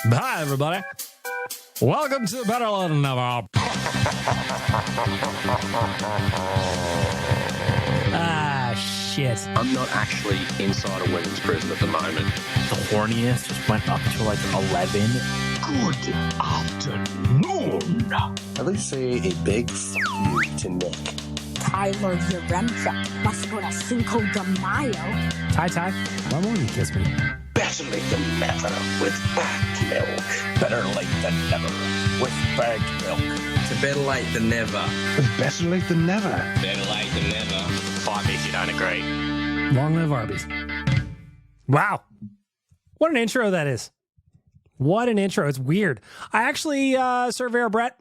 Hi, everybody. Welcome to Better Lait Than Never. Shit. I'm not actually inside a women's prison at the moment. The horniest just went up to like 11. Good afternoon. At least say a big f*** you to Nick. Tyler Yaremchuk must go to Cinco de Mayo. Ty, why won't you kiss me? Better late than never with bagged milk. Better late than never with bagged milk. To better late than never. With better late than never. Better late than never. Fight me if you don't agree. Long live Arby's. Wow. What an intro that is. What an intro. It's weird. I actually, Surveyor Brett,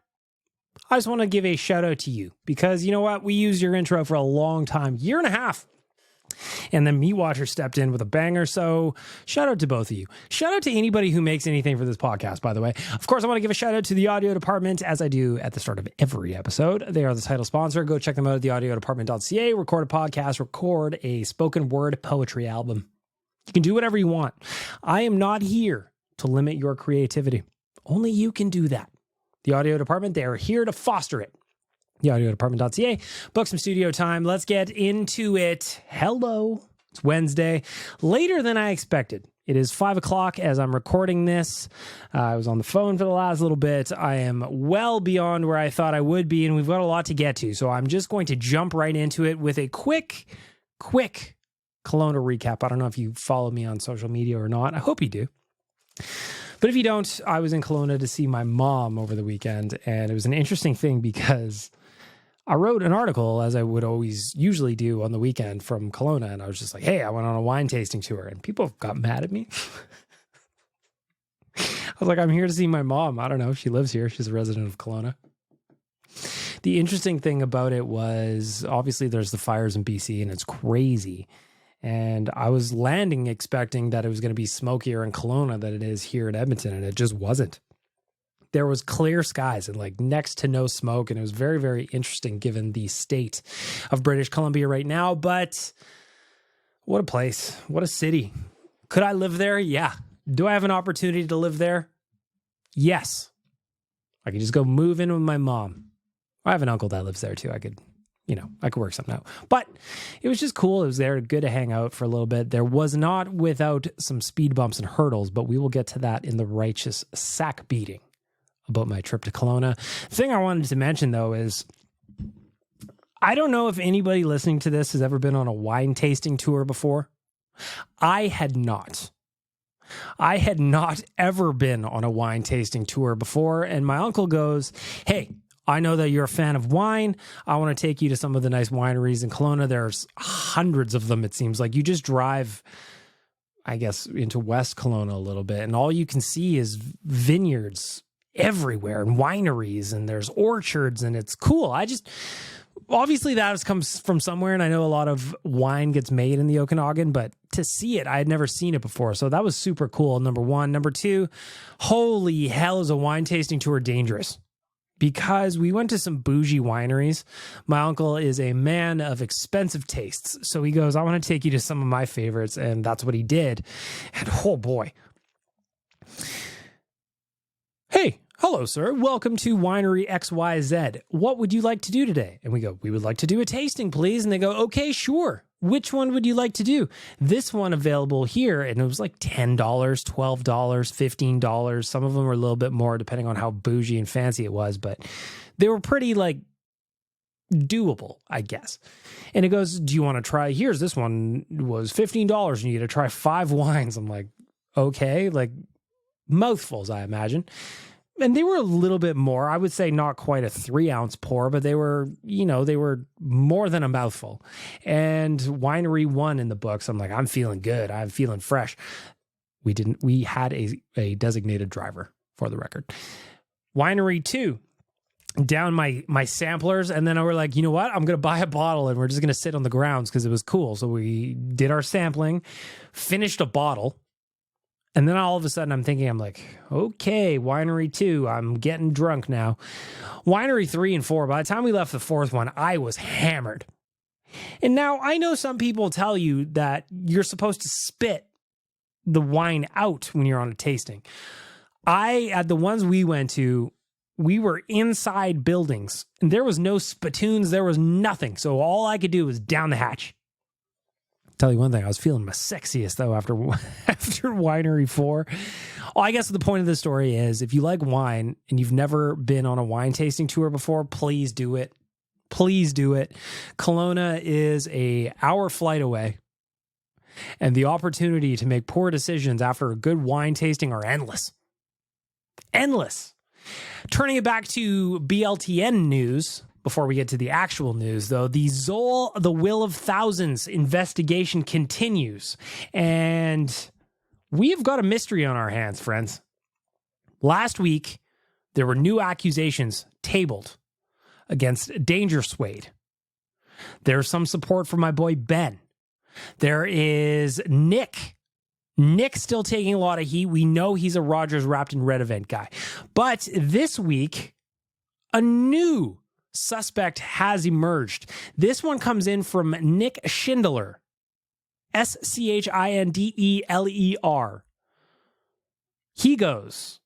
I just want to give a shout out to you because you know what? We used your intro for a long time, year and a half. And then Meat Watcher stepped in with a banger. So shout out to both of you. Shout out to anybody who makes anything for this podcast, by the way. Of course, I want to give a shout out to the audio department, as I do at the start of every episode. They are the title sponsor. Go check them out at theaudiodepartment.ca. Record a podcast, record a spoken word poetry album. You can do whatever you want. I am not here to limit your creativity. Only you can do that. The audio department, they are here to foster it. Theaudiodepartment.ca. Book some studio time. Let's get into it. Hello. It's Wednesday. Later than I expected. It is 5 o'clock as I'm recording this. I was on the phone for the last little bit. I am well beyond where I thought I would be, and we've got a lot to get to. So I'm just going to jump right into it with a quick Kelowna recap. I don't know if you follow me on social media or not. I hope you do. But if you don't, I was in Kelowna to see my mom over the weekend, and it was an interesting thing because I wrote an article, as I would always usually do on the weekend from Kelowna, and I was just like, hey, I went on a wine tasting tour, and people got mad at me. I was like, I'm here to see my mom. I don't know. She lives here. She's a resident of Kelowna. The interesting thing about it was, obviously, there's the fires in BC, and it's crazy. And I was landing expecting that it was going to be smokier in Kelowna than it is here in Edmonton, and it just wasn't. There was clear skies and like next to no smoke. And it was very, very interesting given the state of British Columbia right now. But what a place. What a city. Could I live there? Yeah. Do I have an opportunity to live there? Yes. I could just go move in with my mom. I have an uncle that lives there too. I could work something out. But it was just cool. It was there, good to hang out for a little bit. There was not without some speed bumps and hurdles, but we will get to that in the righteous sack beating about my trip to Kelowna. The thing I wanted to mention, though, is I don't know if anybody listening to this has ever been on a wine tasting tour before. I had not. I had not ever been on a wine tasting tour before, and my uncle goes, hey, I know that you're a fan of wine. I want to take you to some of the nice wineries in Kelowna. There's hundreds of them, it seems like. You just drive, I guess, into West Kelowna a little bit, and all you can see is vineyards everywhere and wineries, and there's orchards, and it's cool. Obviously that comes from somewhere, and I know a lot of wine gets made in the Okanagan, but to see it, I had never seen it before. So that was super cool, number one. Number two, holy hell, is a wine tasting tour dangerous? Because we went to some bougie wineries. My uncle is a man of expensive tastes. So he goes, I want to take you to some of my favorites. And that's what he did. And oh boy. Hey, hello, sir. Welcome to Winery XYZ. What would you like to do today? And we go, we would like to do a tasting, please. And they go, okay, sure. Which one would you like to do? This one available here. And it was like $10, $12, $15. Some of them were a little bit more depending on how bougie and fancy it was, but they were pretty like doable, I guess. And it goes, do you want to try? Here's this one was $15 and you get to try 5 wines. I'm like, okay, like mouthfuls, I imagine. And they were a little bit more, I would say not quite a 3-ounce pour, but they were, they were more than a mouthful. And Winery 1 in the books, I'm like, I'm feeling good. I'm feeling fresh. We had a designated driver, for the record. Winery 2, down my samplers. And then we're like, you know what? I'm going to buy a bottle and we're just going to sit on the grounds because it was cool. So we did our sampling, finished a bottle. And then all of a sudden I'm like, okay, Winery 2, I'm getting drunk now. Winery 3 and 4, by the time we left the 4th one, I was hammered. And now I know some people tell you that you're supposed to spit the wine out when you're on a tasting. At the ones we went to, we were inside buildings and there was no spittoons. There was nothing. So all I could do was down the hatch. Tell you one thing, I was feeling my sexiest though after Winery 4. I guess the point of the story is if you like wine and you've never been on a wine tasting tour before, please do it. Please do it. Kelowna is an hour flight away. And the opportunity to make poor decisions after a good wine tasting are endless. Endless. Turning it back to BLTN news, before we get to the actual news, though, the Zoll, the Will of Thousands investigation continues. And we've got a mystery on our hands, friends. Last week, there were new accusations tabled against Danger Suede. There's some support for my boy Ben. There is Nick. Nick's still taking a lot of heat. We know he's a Rogers Wrapped in Red event guy. But this week, a new suspect has emerged. This one comes in from Nick Schindler. Schindler. He goes,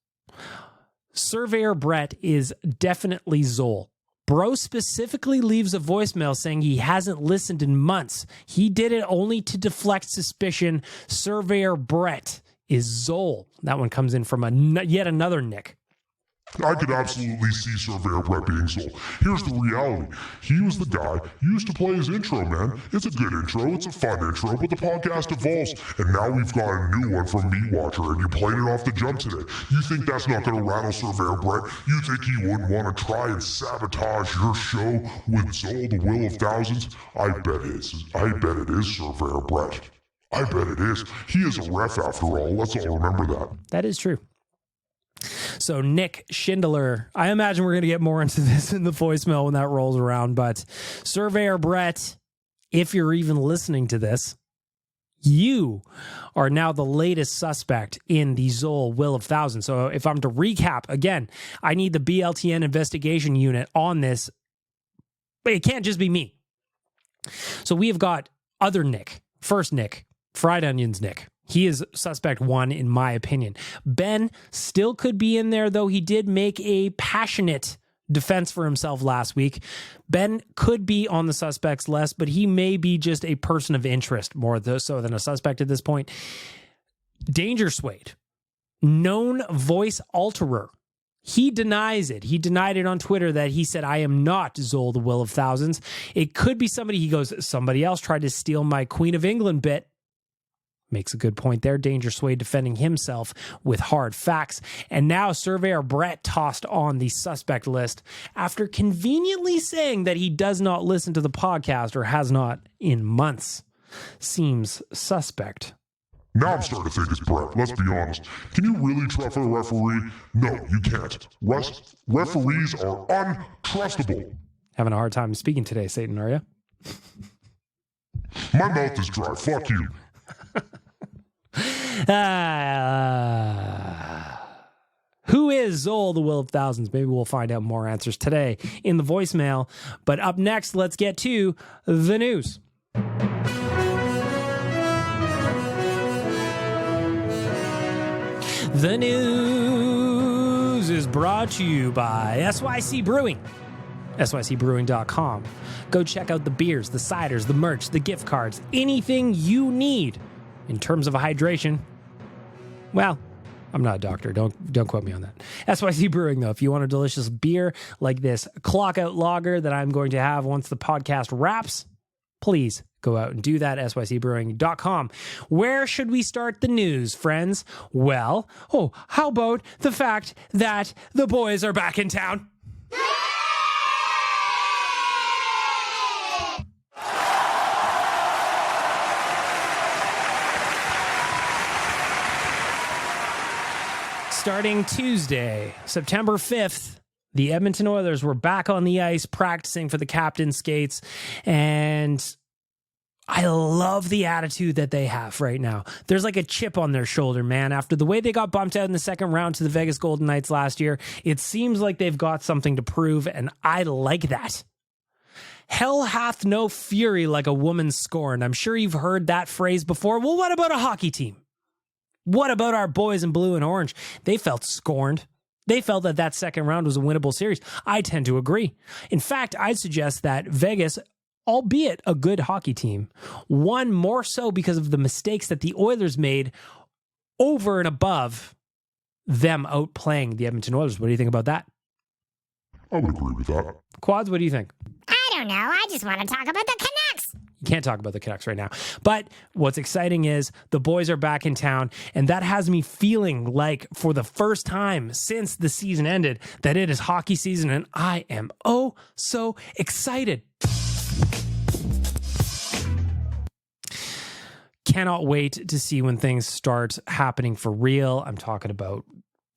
Surveyor Brett is definitely Zoll. Bro specifically leaves a voicemail saying he hasn't listened in months. He did it only to deflect suspicion. Surveyor Brett is Zoll. That one comes in from yet another Nick. I could absolutely see Surveyor Brett being Zoll. Here's the reality. He was the guy who used to play his intro, man. It's a good intro. It's a fun intro, but the podcast evolves. And now we've got a new one from Meat Watcher, and you played it off the jump today. You think that's not going to rattle Surveyor Brett? You think he wouldn't want to try and sabotage your show with Zoll, the Will of Thousands? I bet it is Surveyor Brett. I bet it is. He is a ref after all. Let's all remember that. That is true. So Nick Schindler, I imagine we're going to get more into this in the voicemail when that rolls around, but Surveyor Brett, if you're even listening to this, you are now the latest suspect in the Zoll Will of Thousands. So if I'm to recap, again, I need the BLTN investigation unit on this, but it can't just be me. So we have got other Nick, first Nick, Fried Onions Nick. He is suspect one, in my opinion. Ben still could be in there, though he did make a passionate defense for himself last week. Ben could be on the suspects list, but he may be just a person of interest more so than a suspect at this point. Danger Suede, known voice alterer. He denies it. He denied it on Twitter that he said, I am not Zoll, the Will of Thousands. It could be somebody, he goes, somebody else tried to steal my Queen of England bit. Makes a good point there. Danger Suede defending himself with hard facts. And now Surveyor Brett tossed on the suspect list after conveniently saying that he does not listen to the podcast or has not in months. Seems suspect. Now I'm starting to think it's Brett. Let's be honest. Can you really trust a referee? No, you can't. Referees are untrustable. Having a hard time speaking today, Satan, are you? My mouth is dry. Fuck you. Who is Zoll, the Will of Thousands? Maybe we'll find out more answers today in the voicemail. But up next, let's get to the news. The news is brought to you by SYC Brewing. SYCbrewing.com. Go check out the beers, the ciders, the merch, the gift cards, anything you need in terms of hydration. Well, I'm not a doctor. Don't quote me on that. SYC Brewing, though, if you want a delicious beer like this clock out lager that I'm going to have once the podcast wraps, please go out and do that. SYCbrewing.com. Where should we start the news, friends? Well, how about the fact that the boys are back in town? Starting Tuesday, September 5th, the Edmonton Oilers were back on the ice practicing for the captain's skates, and I love the attitude that they have right now. There's like a chip on their shoulder, man. After the way they got bumped out in the second round to the Vegas Golden Knights last year, it seems like they've got something to prove, and I like that. Hell hath no fury like a woman scorned. I'm sure you've heard that phrase before. Well, what about a hockey team? What about our boys in blue and orange? They felt scorned. They felt that that second round was a winnable series. I tend to agree. In fact, I'd suggest that Vegas, albeit a good hockey team, won more so because of the mistakes that the Oilers made over and above them outplaying the Edmonton Oilers. What do you think about that? I would agree with that. Quads, what do you think? I don't know. I just want to talk about the Canucks. You can't talk about the Canucks right now. But what's exciting is the boys are back in town, and that has me feeling like for the first time since the season ended that it is hockey season, and I am oh so excited. Cannot wait to see when things start happening for real. I'm talking about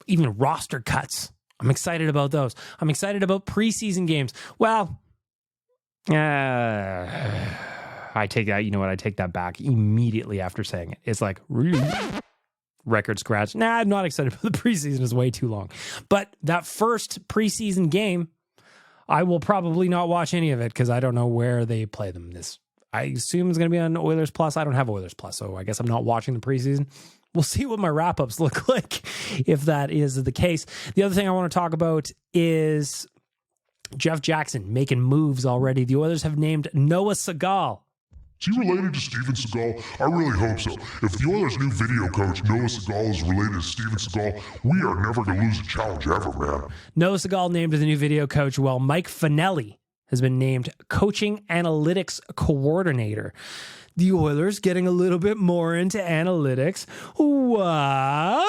even roster cuts. I'm excited about those. I'm excited about preseason games. Well, I take that, you know what? I take that back immediately after saying it. It's like, record scratch. Nah, I'm not excited for the preseason. It's way too long. But that first preseason game, I will probably not watch any of it because I don't know where they play them. I assume it's going to be on Oilers Plus. I don't have Oilers Plus, so I guess I'm not watching the preseason. We'll see what my wrap-ups look like if that is the case. The other thing I want to talk about is Jeff Jackson making moves already. The Oilers have named Noah Segal. Is he related to Steven Seagal? I really hope so. If the Oilers' new video coach, Noah Segal, is related to Steven Seagal, we are never going to lose a challenge ever, man. Noah Segal named the new video coach, while Mike Finelli has been named coaching analytics coordinator. The Oilers getting a little bit more into analytics. What?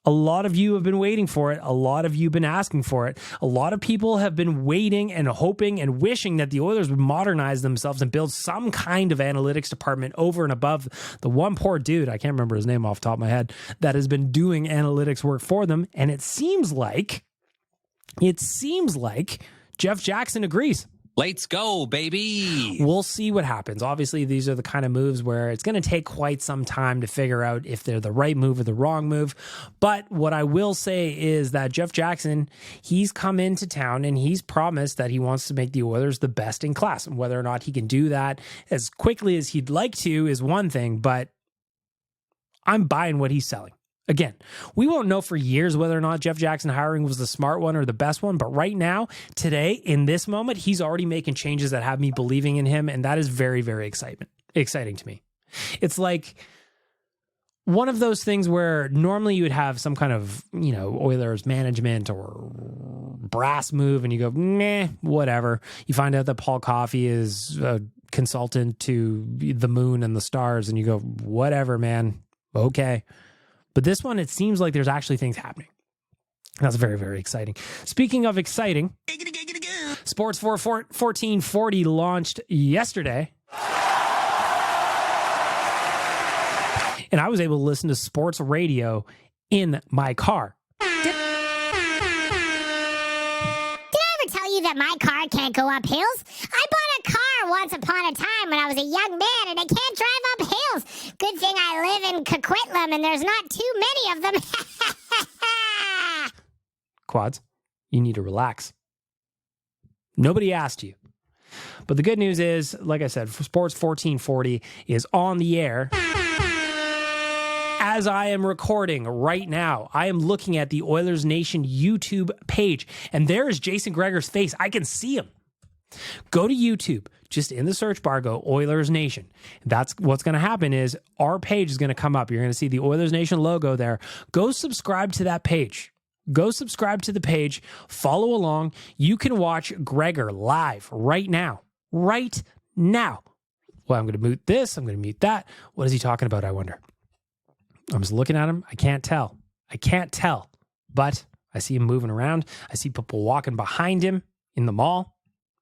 A lot of you have been waiting for it. A lot of you have been asking for it. A lot of people have been waiting and hoping and wishing that the Oilers would modernize themselves and build some kind of analytics department over and above the one poor dude, I can't remember his name off the top of my head, that has been doing analytics work for them. And it seems like Jeff Jackson agrees. Let's go, baby. We'll see what happens. Obviously, these are the kind of moves where it's going to take quite some time to figure out if they're the right move or the wrong move. But what I will say is that Jeff Jackson, he's come into town and he's promised that he wants to make the Oilers the best in class. And whether or not he can do that as quickly as he'd like to is one thing, but I'm buying what he's selling. Again, we won't know for years whether or not Jeff Jackson hiring was the smart one or the best one, but right now, today, in this moment, he's already making changes that have me believing in him, and that is very, very exciting to me. It's like one of those things where normally you would have some kind of, Oilers management or brass move, and you go, meh, whatever. You find out that Paul Coffey is a consultant to the moon and the stars, and you go, whatever, man, okay. But this one, it seems like there's actually things happening. That's very, very exciting. Speaking of exciting, Sports 1440 launched yesterday. And I was able to listen to sports radio in my car. Did I ever tell you that my car can't go up hills? I bought a car once upon a time when I was a young man, and I can't drive up hills. Good thing I live in Coquitlam, and there's not too many of them. Quads, you need to relax. Nobody asked you. But the good news is, like I said, Sports 1440 is on the air. As I am recording right now, I am looking at the Oilers Nation YouTube page, and there is Jason Gregor's face. I can see him. Go to YouTube, just in the search bar, go Oilers Nation. That's what's going to happen is our page is going to come up. You're going to see the Oilers Nation logo there. Go subscribe to that page. Go subscribe to the page. Follow along. You can watch Gregor live right now. Right now. Well, I'm going to mute this. I'm going to mute that. What is he talking about, I wonder? I'm just looking at him. I can't tell. But I see him moving around. I see people walking behind him in the mall.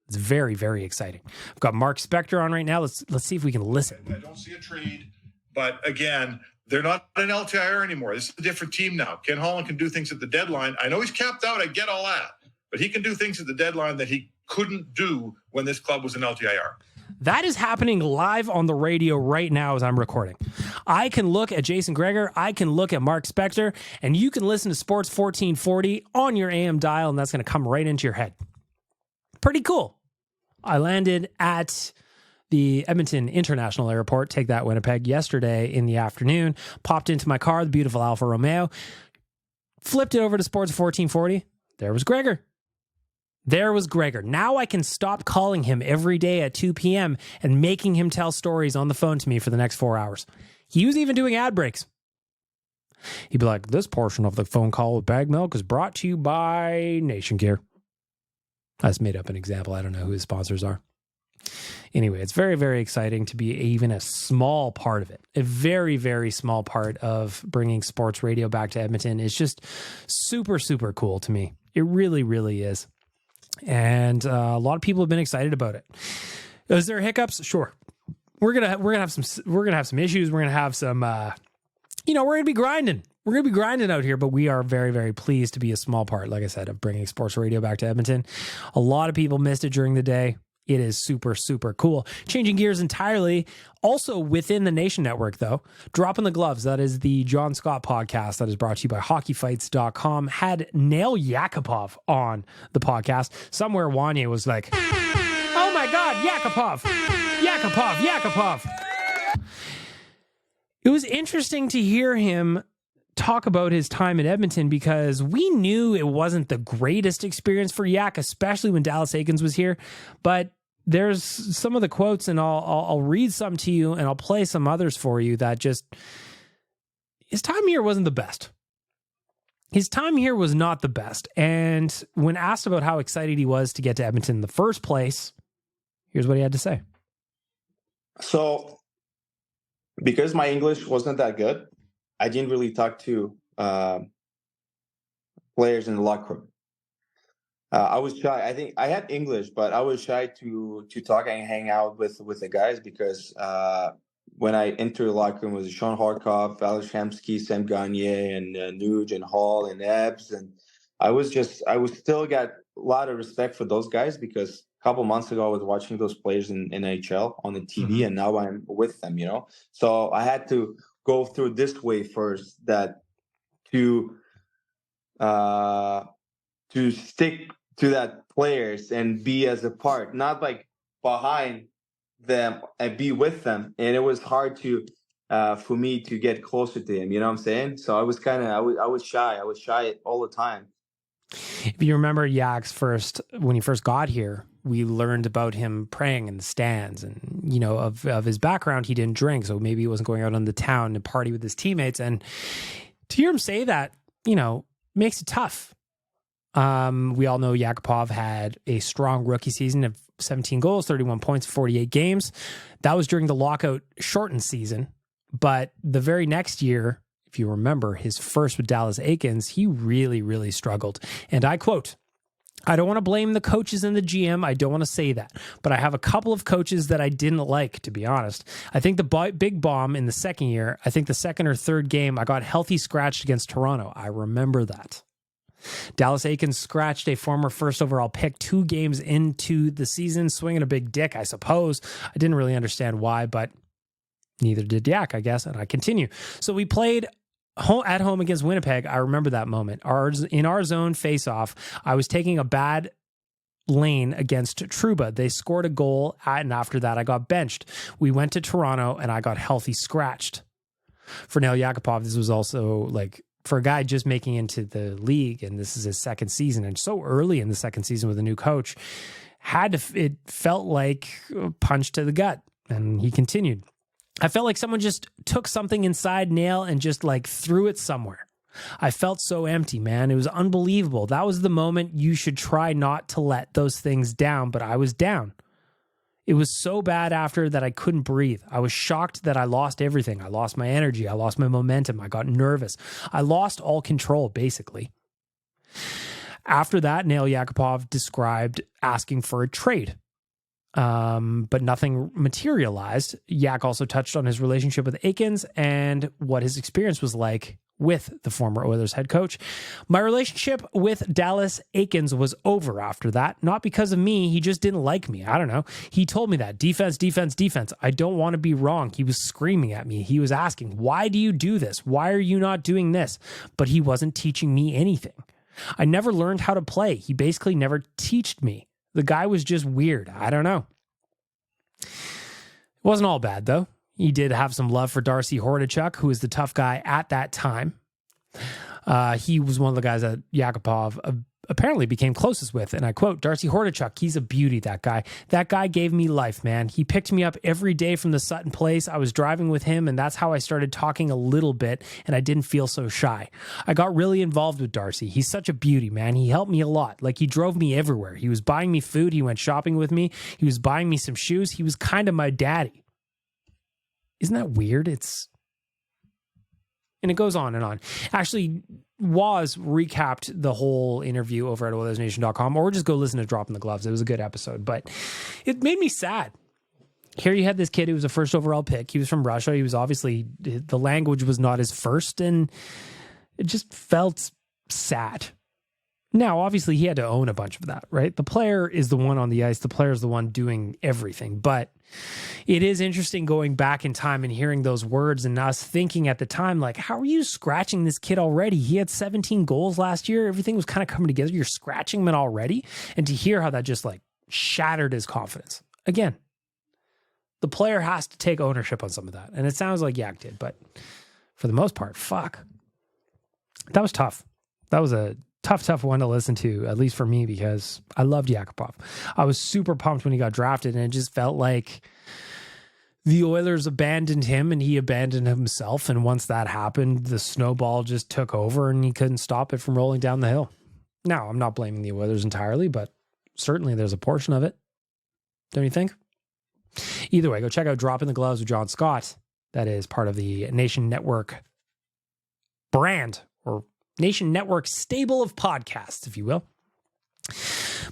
It's very, very exciting. I've got Mark Spector on right now. Let's see if we can listen. I don't see a trade, but again, they're not an LTIR anymore. This is a different team now. Ken Holland can do things at the deadline. I know he's capped out. I get all that, but he can do things at the deadline that he couldn't do when this club was an LTIR. That is happening live on the radio right now as I'm recording. I can look at Jason Gregor, I can look at Mark Spector, and you can listen to Sports 1440 on your AM dial, and that's going to come right into your head. Pretty cool. I landed at the Edmonton International Airport, take that Winnipeg, yesterday in the afternoon, popped into my car, the beautiful Alfa Romeo, flipped it over to Sports 1440. There was Gregor. Now I can stop calling him every day at 2 p.m. and making him tell stories on the phone to me for the next 4 hours. He was even doing ad breaks. He'd be like, this portion of the phone call with Bag Milk is brought to you by Nation Gear. I just made up an example. I don't know who his sponsors are. Anyway, it's very, very exciting to be even a small part of it. A very, very small part of bringing sports radio back to Edmonton is just super, super cool to me. It really, really is. And a lot of people have been excited about it. Is there hiccups? Sure. We're gonna have some issues. We're gonna have some. We're gonna be grinding. We're gonna be grinding out here, but we are very, very pleased to be a small part, like I said, of bringing sports radio back to Edmonton. A lot of people missed it during the day. It is super, super cool. Changing gears entirely. Also within the Nation Network, though, Dropping the Gloves. That is the John Scott podcast that is brought to you by hockeyfights.com. Had Nail Yakupov on the podcast. Somewhere Wanye was like, oh my God, Yakupov. It was interesting to hear him talk about his time in Edmonton because we knew it wasn't the greatest experience for Yak, especially when Dallas Eakins was here. But there's some of the quotes, and I'll read some to you, and I'll play some others for you that just, his time here wasn't the best. His time here was not the best. And when asked about how excited he was to get to Edmonton in the first place, here's what he had to say. So, because my English wasn't that good, I didn't really talk to players in the locker room. I was shy. I think I had English, but I was shy to talk and hang out with the guys because when I entered the locker room, it was Sean Harkoff, Alex Shamsky, Sam Gagner, and Nuge and Hall and Ebbs, and I was still got a lot of respect for those guys because a couple months ago I was watching those players in NHL on the TV, and now I'm with them. So I had to go through this way first, that to stick to that players and be as a part, not like behind them and be with them. And it was hard for me to get closer to him. You know what I'm saying? So I was I was shy. I was shy all the time. If you remember Yak's when he first got here, we learned about him praying in the stands, and of his background, he didn't drink, so maybe he wasn't going out on the town to party with his teammates. And to hear him say that, makes it tough. We all know Yakupov had a strong rookie season of 17 goals, 31 points, 48 games. That was during the lockout shortened season, but the very next year, if you remember, his first with Dallas Eakins, he really, really struggled. And I quote, I don't want to blame the coaches and the GM. I don't want to say that. But I have a couple of coaches that I didn't like, to be honest. I think the big bomb in the second year, I think the second or third game, I got healthy scratched against Toronto. I remember that. Dallas Eakins scratched a former first overall pick 2 games into the season, swinging a big dick, I suppose. I didn't really understand why, but neither did Yak, I guess. And I continue. So we played at home against Winnipeg. I remember that moment. In our zone face-off, I was taking a bad lane against Trouba. They scored a goal, and after that, I got benched. We went to Toronto, and I got healthy scratched. For Nail Yakupov, this was also for a guy just making into the league, and this is his second season, and so early in the second season with a new coach, it felt like a punch to the gut. And he continued. I felt like someone just took something inside Nail and just threw it somewhere. I felt so empty, man. It was unbelievable. That was the moment you should try not to let those things down, but I was down. It was so bad after that I couldn't breathe. I was shocked that I lost everything. I lost my energy. I lost my momentum. I got nervous. I lost all control, basically. After that, Nail Yakupov described asking for a trade. But nothing materialized. Yak also touched on his relationship with Eakins and what his experience was like with the former Oilers head coach. My relationship with Dallas Eakins was over after that. Not because of me. He just didn't like me. I don't know. He told me that. Defense, defense, defense. I don't want to be wrong. He was screaming at me. He was asking, why do you do this? Why are you not doing this? But he wasn't teaching me anything. I never learned how to play. He basically never taught me. The guy was just weird. I don't know. It wasn't all bad, though. He did have some love for Darcy Hordachuk, who was the tough guy at that time. He was one of the guys that Yakupov apparently became closest with. And I quote, Darcy Hordachuk, he's a beauty, that guy. That guy gave me life, man. He picked me up every day from the Sutton place. I was driving with him, and that's how I started talking a little bit, and I didn't feel so shy. I got really involved with Darcy. He's such a beauty, man. He helped me a lot. Like, he drove me everywhere. He was buying me food. He went shopping with me. He was buying me some shoes. He was kind of my daddy. Isn't that weird? And it goes on and on. Actually, Waz recapped the whole interview over at OilersNation.com, or just go listen to Dropping the Gloves. It was a good episode, but it made me sad. Here you had this kid who was a first overall pick. He was from Russia. He was obviously, the language was not his first, and it just felt sad. Now, obviously, he had to own a bunch of that, right? The player is the one on the ice. The player is the one doing everything. But it is interesting going back in time and hearing those words and us thinking at the time, like, how are you scratching this kid already? He had 17 goals last year. Everything was kind of coming together. You're scratching him already. And to hear how that just like shattered his confidence. Again, the player has to take ownership on some of that. And it sounds like Yak did. But for the most part, fuck. That was tough. That was a tough one to listen to, at least for me, because I loved Yakupov. I was super pumped when he got drafted, and it just felt like the Oilers abandoned him and he abandoned himself. And once that happened, the snowball just took over and he couldn't stop it from rolling down the hill. Now, I'm not blaming the Oilers entirely, but certainly there's a portion of it. Don't you think? Either way, go check out Dropping the Gloves with John Scott. That is part of the Nation Network brand, or Nation Network stable of podcasts, if you will.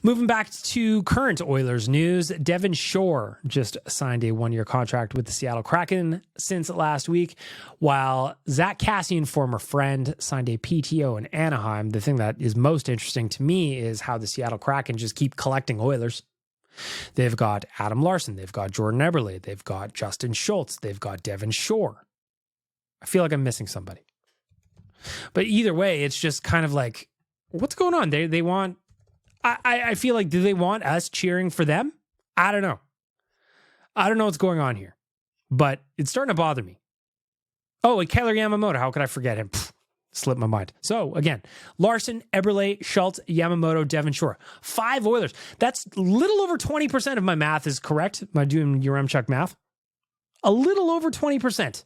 Moving back to current Oilers news, Devin Shore just signed a one-year contract with the Seattle Kraken since last week, while Zach Kassian, former friend, signed a PTO in Anaheim. The thing that is most interesting to me is how the Seattle Kraken just keep collecting Oilers. They've got Adam Larson, they've got Jordan Eberle, they've got Justin Schultz, they've got Devin Shore. I feel like I'm missing somebody. But either way, it's just kind of like, what's going on? They want, I feel like, do they want us cheering for them? I don't know. I don't know what's going on here, but it's starting to bother me. Oh, and Kailer Yamamoto, how could I forget him? Slipped my mind. So again, Larson, Eberle, Schultz, Yamamoto, Devin Shore. 5 Oilers. That's a little over 20% of my math is correct. Am I doing Yaremchuk math? A little over 20%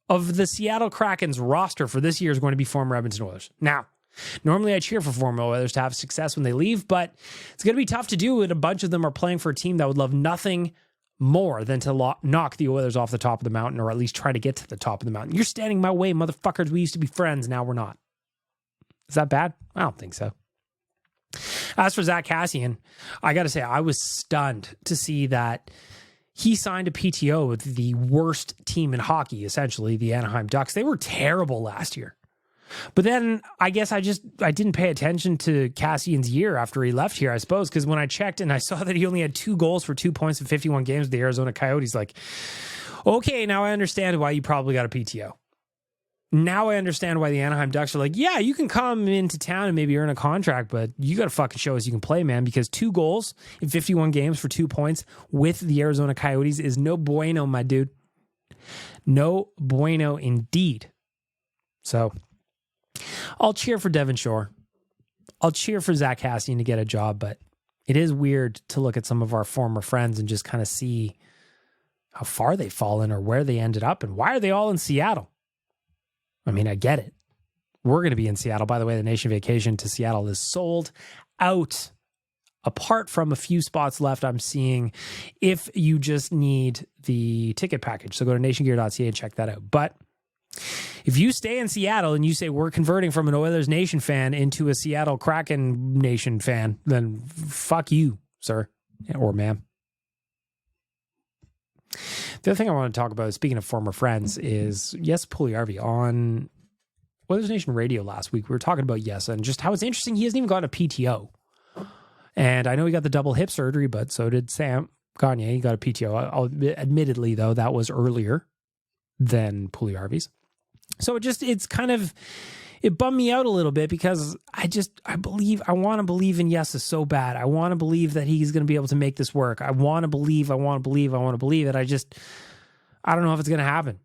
of the Seattle Kraken's roster for this year is going to be former Edmonton Oilers. Now, normally I cheer for former Oilers to have success when they leave, but it's going to be tough to do, and a bunch of them are playing for a team that would love nothing more than to knock the Oilers off the top of the mountain, or at least try to get to the top of the mountain. You're standing my way, motherfuckers. We used to be friends. Now we're not. Is that bad? I don't think so. As for Zach Kassian, I got to say, I was stunned to see that he signed a PTO with the worst team in hockey, essentially, the Anaheim Ducks. They were terrible last year. But then I guess I didn't pay attention to Kassian's year after he left here, I suppose, because when I checked and I saw that he only had 2 goals for 2 points in 51 games with the Arizona Coyotes, like, okay, now I understand why you probably got a PTO. Now I understand why the Anaheim Ducks are like, yeah, you can come into town and maybe earn a contract, but you got to fucking show us you can play, man, because 2 goals in 51 games for 2 points with the Arizona Coyotes is no bueno, my dude. No bueno indeed. So I'll cheer for Devin Shore. I'll cheer for Zach Kassian to get a job, but it is weird to look at some of our former friends and just kind of see how far they've fallen or where they ended up and why are they all in Seattle? I mean, I get it. We're going to be in Seattle. By the way, the Nation Vacation to Seattle is sold out. Apart from a few spots left, I'm seeing if you just need the ticket package. So go to nationgear.ca and check that out. But if you stay in Seattle and you say we're converting from an Oilers Nation fan into a Seattle Kraken Nation fan, then fuck you, sir or ma'am. The other thing I want to talk about, speaking of former friends, is Yes Puljujärvi on Oilers Nation Radio last week. We were talking about Yes and just how it's interesting he hasn't even gotten a PTO. And I know he got the double hip surgery, but so did Sam Gagner. He got a PTO. Admittedly, though, that was earlier than Puljujärvi's. So it's it bummed me out a little bit because I want to believe in Yesa so bad. I want to believe that he's going to be able to make this work. I want to believe it. I don't know if it's going to happen.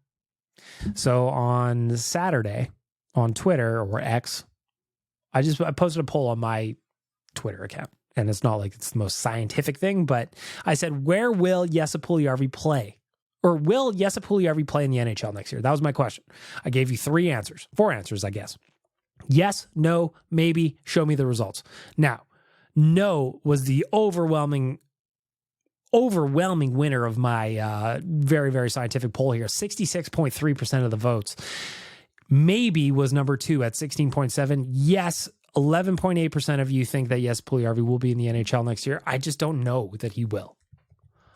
So on Saturday on Twitter or X, I posted a poll on my Twitter account. And it's not like it's the most scientific thing, but I said, where will Yesa Puljujärvi play? Or will Yesa Puljujärvi play in the NHL next year? That was my question. I gave you 4 answers, I guess. Yes, no, maybe, show me the results. Now, no was the overwhelming winner of my very, very scientific poll here. 66.3% of the votes. Maybe was number 2 at 16.7. Yes, 11.8% of you think that Yesa Puljujärvi will be in the NHL next year. I just don't know that he will.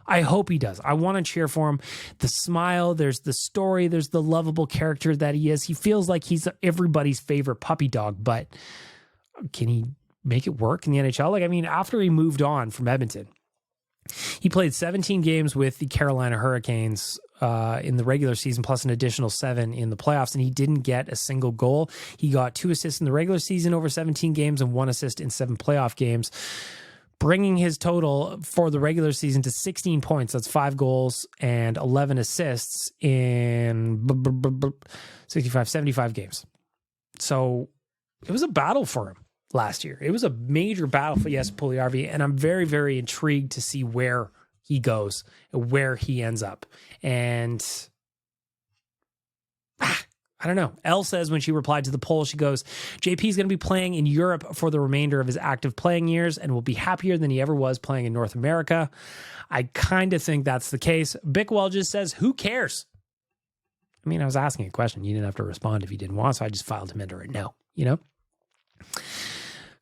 I hope he does. I want to cheer for him. The smile, there's the story, there's the lovable character that he is. He feels like he's everybody's favorite puppy dog, but can he make it work in the NHL? Like, I mean, after he moved on from Edmonton, he played 17 games with the Carolina Hurricanes in the regular season, plus an additional 7 in the playoffs, and he didn't get a single goal. He got 2 assists in the regular season over 17 games and 1 assist in 7 playoff games, bringing his total for the regular season to 16 points. That's 5 goals and 11 assists in 75 games. So it was a battle for him last year. It was a major battle for Yesa Puljujärvi, and I'm very, very intrigued to see where he goes and where he ends up. And I don't know. Elle says when she replied to the poll, she goes, JP is going to be playing in Europe for the remainder of his active playing years and will be happier than he ever was playing in North America. I kind of think that's the case. Bickwell just says, who cares? I mean, I was asking a question. You didn't have to respond if you didn't want, so I just filed him into right now, you know?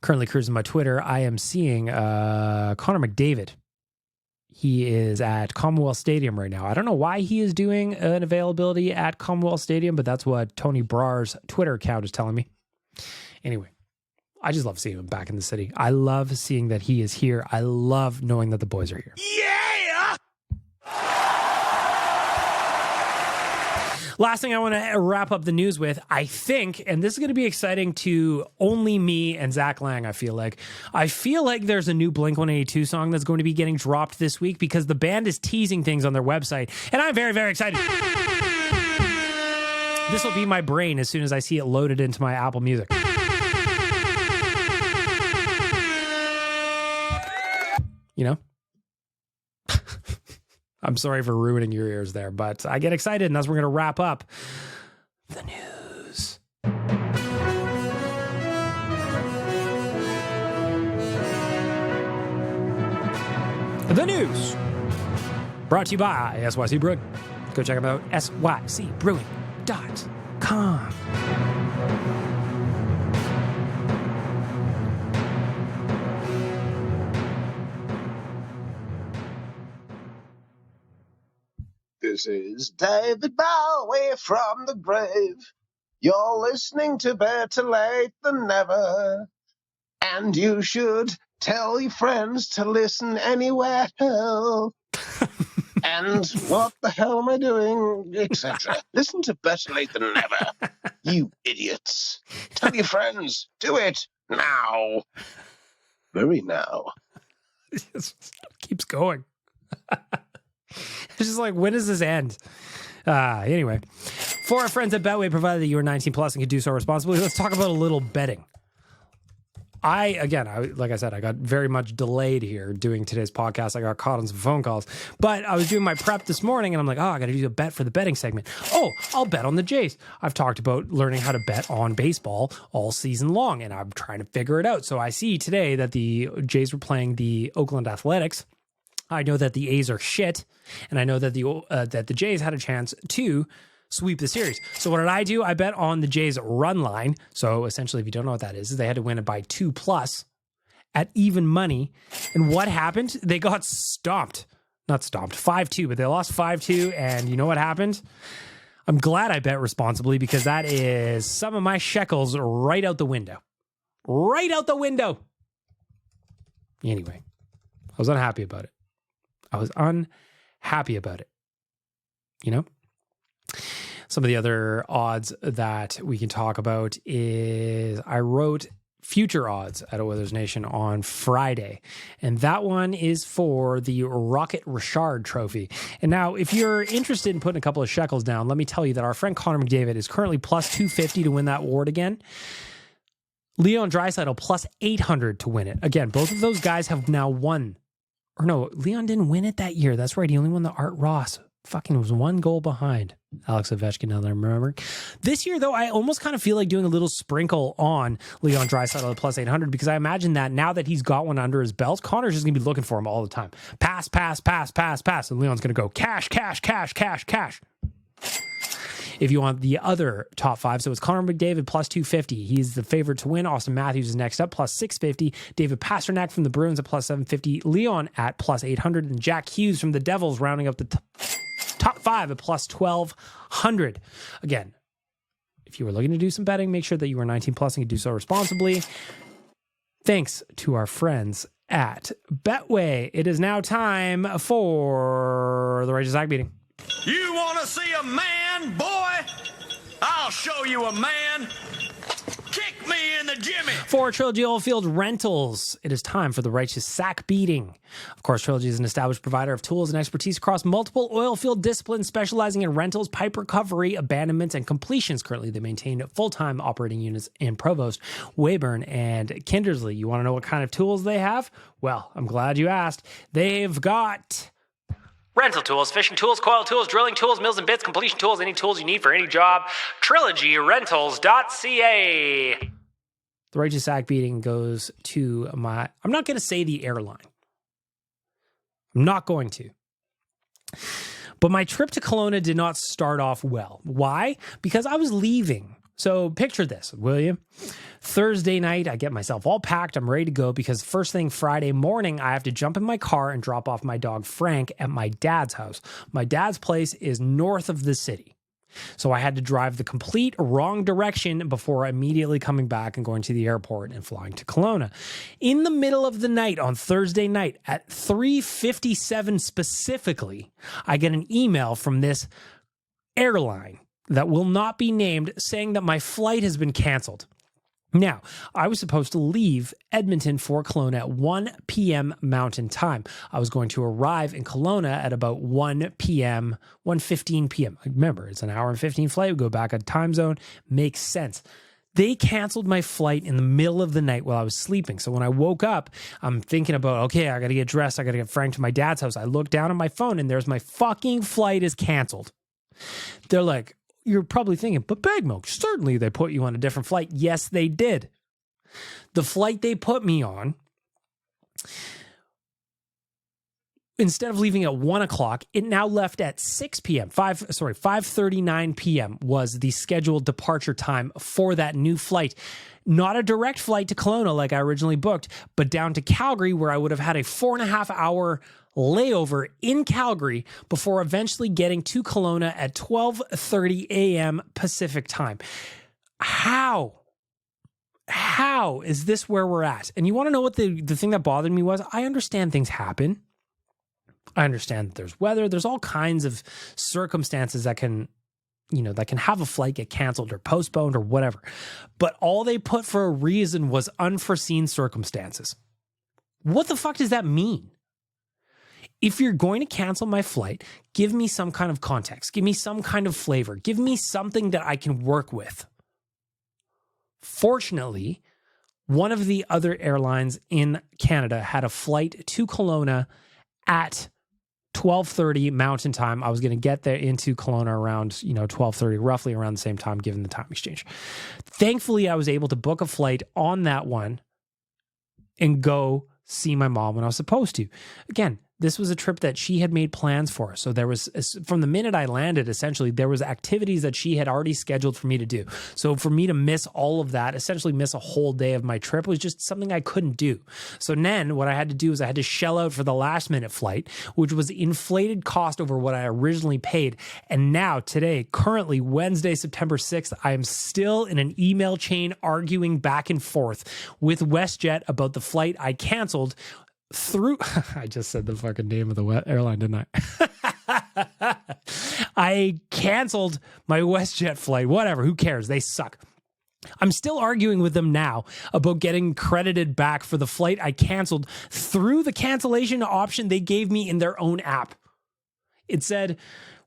Currently cruising my Twitter, I am seeing Connor McDavid. He is at Commonwealth Stadium right now. I don't know why he is doing an availability at Commonwealth Stadium, but that's what Tony Brar's Twitter account is telling me. Anyway, I just love seeing him back in the city. I love seeing that he is here. I love knowing that the boys are here. Yeah! Last thing I want to wrap up the news with, I think, and this is going to be exciting to only me and Zach Lang, I feel like there's a new Blink-182 song that's going to be getting dropped this week because the band is teasing things on their website, and I'm very, very excited. This will be my brain as soon as I see it loaded into my Apple Music. You know? I'm sorry for ruining your ears there, but I get excited, and that's where we're going to wrap up the news. The news brought to you by SYC Brewing. Go check them out, sycbrewing.com. This is David Bowie from the grave. You're listening to Better Late Than Never. And you should tell your friends to listen anywhere else. And what the hell am I doing? Etc. Listen to Better Late Than Never. You idiots. Tell your friends. Do it now. Very now. It just keeps going. It's just like, when does this end? Anyway, for our friends at Betway, provided that you are 19 plus and can do so responsibly, let's talk about a little betting. Like I said, I got very much delayed here doing today's podcast. I got caught on some phone calls, but I was doing my prep this morning and I'm like, I got to do a bet for the betting segment. I'll bet on the Jays. I've talked about learning how to bet on baseball all season long, and I'm trying to figure it out. So I see today that the Jays were playing the Oakland Athletics. I know that the A's are shit, and I know that the Jays had a chance to sweep the series. So what did I do? I bet on the Jays run line. So essentially, if you don't know what that is they had to win it by 2+ at even money. And what happened? They got stomped. Not stomped, 5-2, but they lost 5-2. And you know what happened? I'm glad I bet responsibly because that is some of my shekels right out the window. Right out the window. Anyway, I was unhappy about it. You know? Some of the other odds that we can talk about is I wrote future odds at Oilers Nation on Friday, and that one is for the Rocket Richard Trophy. And now, if you're interested in putting a couple of shekels down, let me tell you that our friend Connor McDavid is currently plus 250 to win that award again. Leon Draisaitl plus 800 to win it. Again, both of those guys have now won. Or no, Leon didn't win it that year. That's right. He only won the Art Ross. Fucking was one goal behind Alex Ovechkin, now that I'm remembering. This year, though, I almost kind of feel like doing a little sprinkle on Leon Draisaitl at plus 800 because I imagine that now that he's got one under his belt, Connor's just going to be looking for him all the time. Pass, pass, pass, pass, pass. And Leon's going to go cash, cash, cash, cash, cash. If you want the other top five, so it's Connor McDavid plus 250. He's the favorite to win. Austin Matthews is next up, plus 650. David Pastrnak from the Bruins at plus 750. Leon at plus 800. And Jack Hughes from the Devils rounding up the top five at plus 1,200. Again, if you were looking to do some betting, make sure that you are 19 plus and can do so responsibly. Thanks to our friends at Betway. It is now time for the Righteous Act Beating. You want to see a man, boy? I'll show you a man. Kick me in the jimmy. For Trilogy Oilfield Rentals, it is time for the Righteous Sack Beating. Of course, Trilogy is an established provider of tools and expertise across multiple oilfield disciplines, specializing in rentals, pipe recovery, abandonments, and completions. Currently, they maintain full-time operating units in Provost, Weyburn, and Kindersley. You want to know what kind of tools they have? Well, I'm glad you asked. They've got rental tools, fishing tools, coil tools, drilling tools, mills and bits, completion tools, any tools you need for any job. TrilogyRentals.ca. The Righteous Sack Beating goes to I'm not going to say the airline. I'm not going to. But my trip to Kelowna did not start off well. Why? Because I was leaving. So picture this, will you? Thursday night, I get myself all packed. I'm ready to go because first thing Friday morning, I have to jump in my car and drop off my dog Frank at my dad's house. My dad's place is north of the city. So I had to drive the complete wrong direction before immediately coming back and going to the airport and flying to Kelowna. In the middle of the night on Thursday night at 3:57 specifically, I get an email from this airline that will not be named saying that my flight has been canceled. Now, I was supposed to leave Edmonton for Kelowna at 1 p.m. Mountain Time. I was going to arrive in Kelowna at about 1 p.m., 1:15 p.m. Remember, it's an hour and 15 flight. We go back a time zone. Makes sense. They canceled my flight in the middle of the night while I was sleeping. So when I woke up, I'm thinking about, okay, I got to get dressed. I got to get Frank to my dad's house. I look down at my phone and there's my fucking flight is canceled. They're like, you're probably thinking, but Bag Milk, certainly they put you on a different flight. Yes, they did. The flight they put me on, instead of leaving at 1 o'clock, it now left at 6 p.m. 5:39 p.m. was the scheduled departure time for that new flight. Not a direct flight to Kelowna like I originally booked, but down to Calgary where I would have had a 4.5 hour layover in Calgary before eventually getting to Kelowna at 12:30 a.m. Pacific time. How is this where we're at? And you want to know what the thing that bothered me was? I understand things happen. I understand that there's weather. There's all kinds of circumstances that can have a flight get canceled or postponed or whatever. But all they put for a reason was unforeseen circumstances. What the fuck does that mean? If you're going to cancel my flight, give me some kind of context. Give me some kind of flavor. Give me something that I can work with. Fortunately, one of the other airlines in Canada had a flight to Kelowna at 12:30 Mountain Time. I was going to get there into Kelowna around, 12:30, roughly around the same time, given the time exchange. Thankfully, I was able to book a flight on that one and go see my mom when I was supposed to. Again, this was a trip that she had made plans for. So there was, from the minute I landed, essentially, there was activities that she had already scheduled for me to do. So for me to miss all of that, essentially miss a whole day of my trip, was just something I couldn't do. So then what I had to do is I had to shell out for the last minute flight, which was inflated cost over what I originally paid. And now today, currently Wednesday, September 6th, I am still in an email chain arguing back and forth with WestJet about the flight I canceled through. I just said the fucking name of the airline, didn't I? I canceled my WestJet flight. Whatever, who cares? They suck. I'm still arguing with them now about getting credited back for the flight I canceled through the cancellation option they gave me in their own app. It said,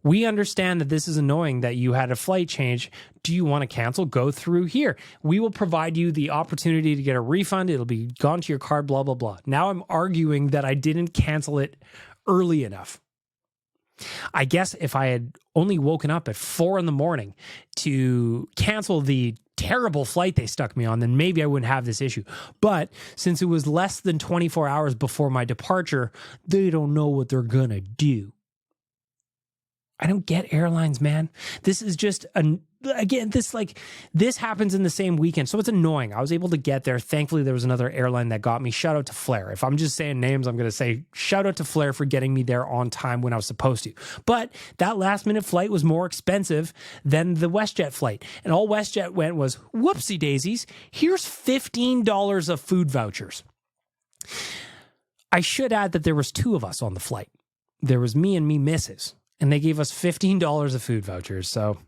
we understand that this is annoying that you had a flight change. Do you want to cancel? Go through here. We will provide you the opportunity to get a refund. It'll be gone to your card, blah, blah, blah. Now I'm arguing that I didn't cancel it early enough. I guess if I had only woken up at 4 a.m. to cancel the terrible flight they stuck me on, then maybe I wouldn't have this issue. But since it was less than 24 hours before my departure, they don't know what they're going to do. I don't get airlines, man. This is just this happens in the same weekend. So it's annoying. I was able to get there. Thankfully, there was another airline that got me. Shout out to Flair. If I'm just saying names, I'm going to say shout out to Flair for getting me there on time when I was supposed to. But that last minute flight was more expensive than the WestJet flight. And all WestJet went was, whoopsie daisies, here's $15 of food vouchers. I should add that there was 2 of us on the flight. There was me and me missus. And they gave us $15 of food vouchers. So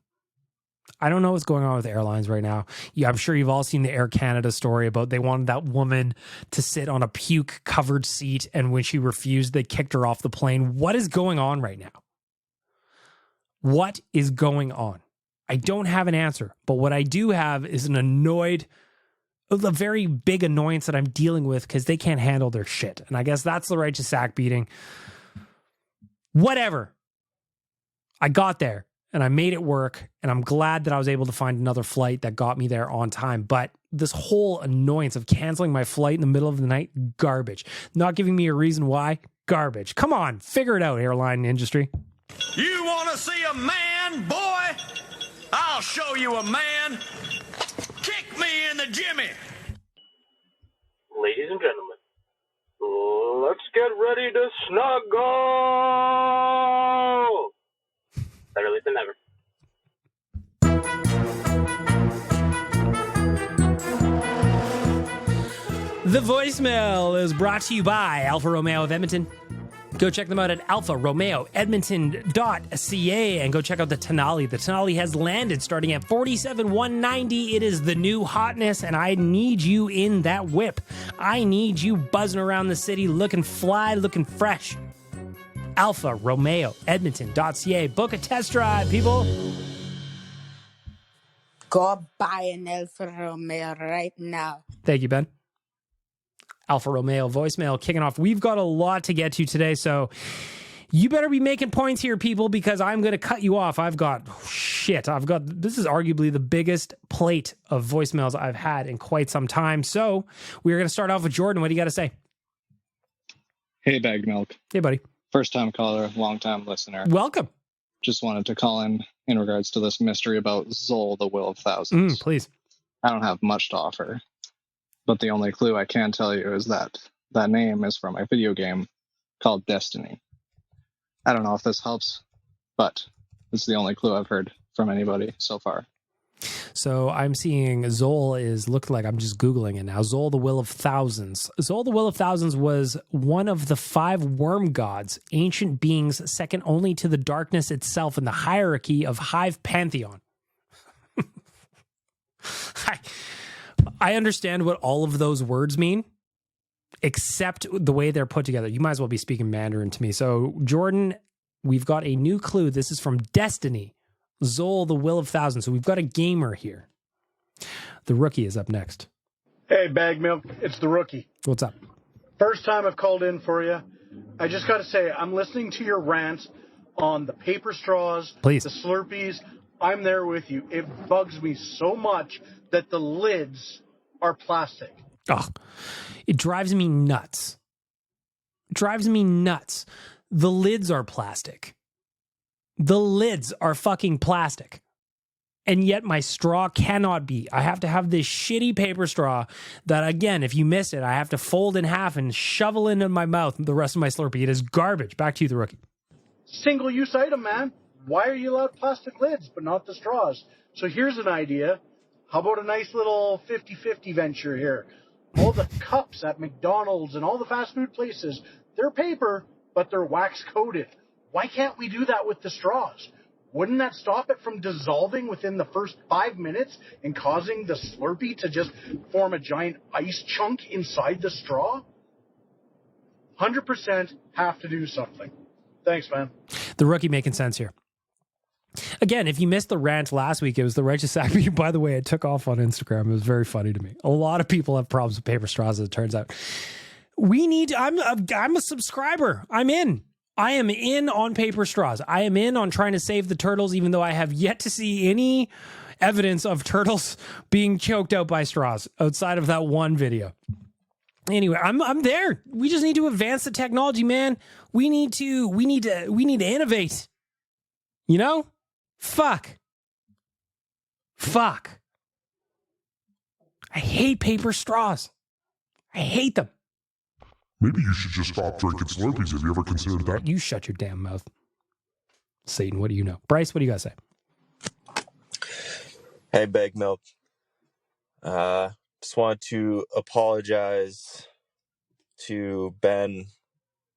I don't know what's going on with airlines right now. Yeah, I'm sure you've all seen the Air Canada story about they wanted that woman to sit on a puke-covered seat, and when she refused, they kicked her off the plane. What is going on right now? What is going on? I don't have an answer, but what I do have is a very big annoyance that I'm dealing with because they can't handle their shit. And I guess that's the right to sack beating. Whatever. I got there and I made it work, and I'm glad that I was able to find another flight that got me there on time. But this whole annoyance of canceling my flight in the middle of the night, garbage. Not giving me a reason why, garbage. Come on, figure it out, airline industry. You want to see a man, boy? I'll show you a man. Kick me in the jimmy. Ladies and gentlemen, let's get ready to snuggle. Better late than never. The voicemail is brought to you by Alfa Romeo of Edmonton. Go check them out at alfaromeoedmonton.ca and go check out the Tenali. The Tenali has landed starting at $47,190. It is the new hotness, and I need you in that whip. I need you buzzing around the city looking fly, looking fresh. alfaromeoedmonton.ca. Book a test drive, people. Go buy an Alfa Romeo right now. Thank you, Ben. Alfa Romeo voicemail kicking off. We've got a lot to get to today, so you better be making points here, people, because I'm going to cut you off. This is arguably the biggest plate of voicemails I've had in quite some time. So we're going to start off with Jordan. What do you got to say? Hey, Bag Milk. Hey, buddy. First-time caller, long-time listener. Welcome. Just wanted to call in regards to this mystery about Zol, the Will of Thousands. Please. I don't have much to offer, but the only clue I can tell you is that that name is from a video game called Destiny. I don't know if this helps, but it's the only clue I've heard from anybody so far. So I'm seeing Zol looked like, I'm just Googling it now. Zol, the Will of Thousands. Zol, the Will of Thousands was one of the 5 worm gods, ancient beings second only to the darkness itself in the hierarchy of Hive Pantheon. I understand what all of those words mean, except the way they're put together. You might as well be speaking Mandarin to me. So, Jordan, we've got a new clue. This is from Destiny. Zol, the Will of Thousands. So we've got a gamer here. The rookie is up next. Hey, Bag Milk. It's the rookie. What's up? First time I've called in for you. I just got to say, I'm listening to your rants on the paper straws, Please. The Slurpees. I'm there with you. It bugs me so much that the lids are plastic. Oh, it drives me nuts. The lids are plastic. The lids are fucking plastic. And yet my straw cannot be. I have to have this shitty paper straw that, again, if you miss it, I have to fold in half and shovel into my mouth the rest of my Slurpee. It is garbage. Back to you, the rookie. Single-use item, man. Why are you allowed plastic lids but not the straws? So here's an idea. How about a nice little 50-50 venture here? All the cups at McDonald's and all the fast food places, they're paper, but they're wax-coated. Why can't we do that with the straws? Wouldn't that stop it from dissolving within the first 5 minutes and causing the Slurpee to just form a giant ice chunk inside the straw? 100% have to do something. Thanks, man. The rookie making sense here. Again, if you missed the rant last week, it was the righteous sack. By the way, it took off on Instagram. It was very funny to me. A lot of people have problems with paper straws, as it turns out. I'm a subscriber. I'm in. I am in on paper straws. I am in on trying to save the turtles, even though I have yet to see any evidence of turtles being choked out by straws outside of that one video. Anyway, I'm there. We just need to advance the technology, man. We need to innovate. You know? Fuck. I hate paper straws. I hate them. Maybe you should just stop drinking Slurpees. Have you ever considered that? You shut your damn mouth. Satan, what do you know? Bryce, what do you got to say? Hey, Big Milk. Just want to apologize to Ben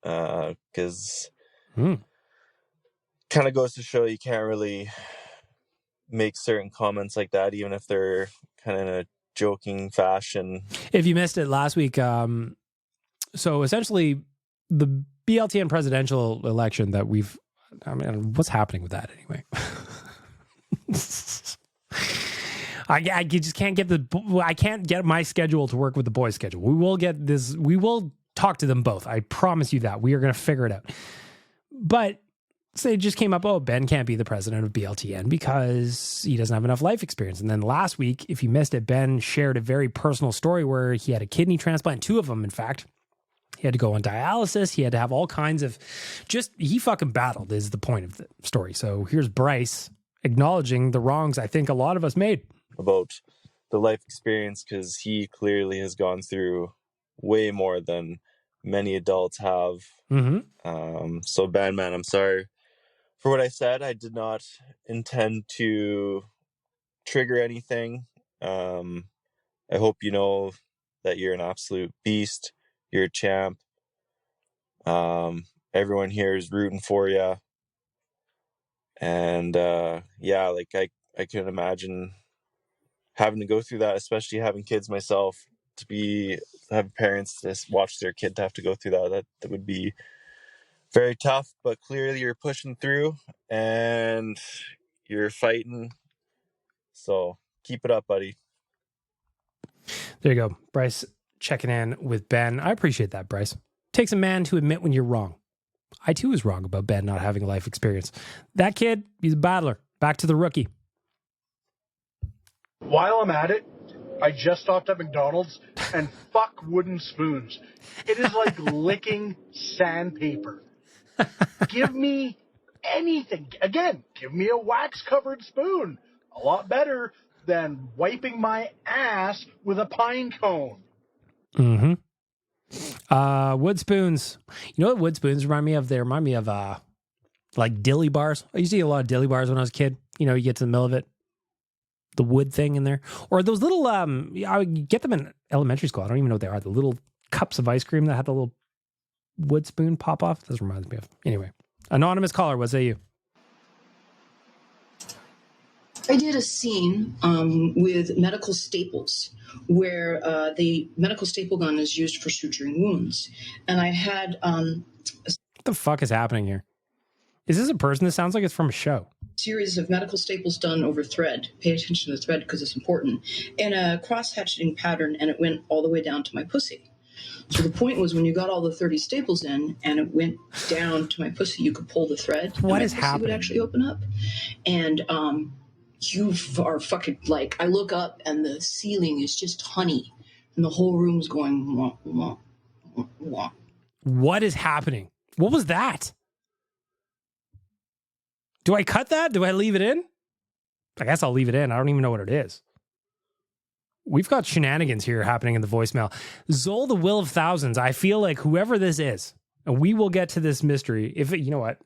because kind of goes to show you can't really make certain comments like that, even if they're kind of in a joking fashion. If you missed it last week, so essentially the BLTN presidential election that what's happening with that anyway? I just can't get I can't get my schedule to work with the boys' schedule. We will talk to them both. I promise you that. We are going to figure it out. But say it just came up, Ben can't be the president of BLTN because he doesn't have enough life experience. And then last week, if you missed it, Ben shared a very personal story where he had a kidney transplant, 2 of them, in fact. He had to go on dialysis. He had to have all kinds of he fucking battled is the point of the story. So here's Bryce acknowledging the wrongs I think a lot of us made. About the life experience, because he clearly has gone through way more than many adults have. So Ben, man, I'm sorry for what I said. I did not intend to trigger anything. I hope you know that you're an absolute beast. You're a champ. Everyone here is rooting for you. And I couldn't imagine having to go through that, especially having kids myself, have parents to watch their kid to have to go through that would be very tough. But clearly you're pushing through and you're fighting. So keep it up, buddy. There you go. Bryce checking in with Ben. I appreciate that, Bryce. Takes a man to admit when you're wrong. I too was wrong about Ben not having life experience. That kid, he's a battler. Back to the rookie. While I'm at it, I just stopped at McDonald's and fuck wooden spoons. It is like licking sandpaper. Give me anything. Again, give me a wax-covered spoon. A lot better than wiping my ass with a pine cone. Wood spoons. You know what wood spoons remind me of? They remind me of like dilly bars. I used to eat a lot of dilly bars when I was a kid. You know, you get to the middle of it, the wood thing in there. Or those little, I would get them in elementary school. I don't even know what they are. The little cups of ice cream that had the little wood spoon pop off. This reminds me of. Anyway, anonymous caller, was that you? I did a scene with medical staples where the medical staple gun is used for suturing wounds. And I had... what the fuck is happening here? Is this a person that sounds like it's from a show? Series of medical staples done over thread. Pay attention to the thread because it's important. In a cross-hatching pattern, and it went all the way down to my pussy. So the point was when you got all the 30 staples in and it went down to my pussy, you could pull the thread. What is happening? happening? It would actually open up. And you are fucking like, I look up and the ceiling is just honey. And the whole room's going, wah, wah, wah, wah. What is happening? What was that? Do I cut that? Do I leave it in? I guess I'll leave it in. I don't even know what it is. We've got shenanigans here happening in the voicemail. Zol, the Will of Thousands. I feel like whoever this is, and we will get to this mystery. You know what?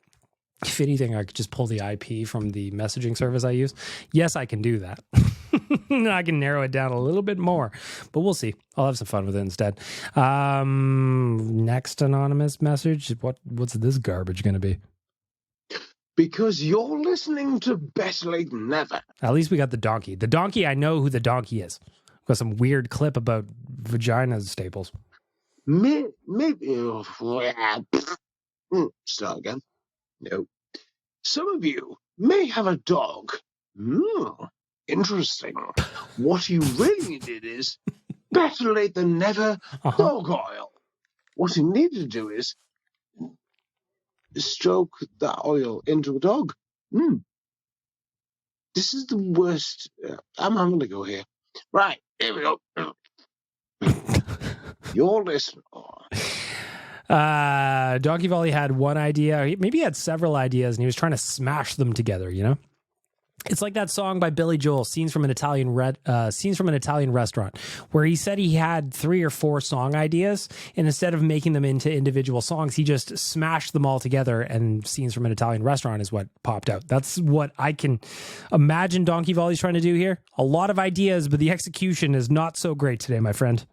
If anything, I could just pull the IP from the messaging service I use. Yes, I can do that. I can narrow it down a little bit more, but we'll see. I'll have some fun with it instead. Next anonymous message. What's this garbage going to be? Because you're listening to Better Late Than Never. At least we got the donkey. The donkey, I know who the donkey is. Got some weird clip about vagina staples. Maybe. Start again. No. Some of you may have a dog. Interesting. What you really needed is Better Late Than Never dog oil. What you need to do is stroke that oil into a dog. This is the worst. I'm having to go here. Right, here we go. You're listening. Donkey Volley had one idea. Maybe he had several ideas, and he was trying to smash them together, you know? It's like that song by Billy Joel, Scenes from an Italian Restaurant, where he said he had 3 or 4 song ideas, and instead of making them into individual songs, he just smashed them all together, and Scenes from an Italian Restaurant is what popped out. That's what I can imagine Donkey Volley's trying to do here. A lot of ideas, but the execution is not so great today, my friend.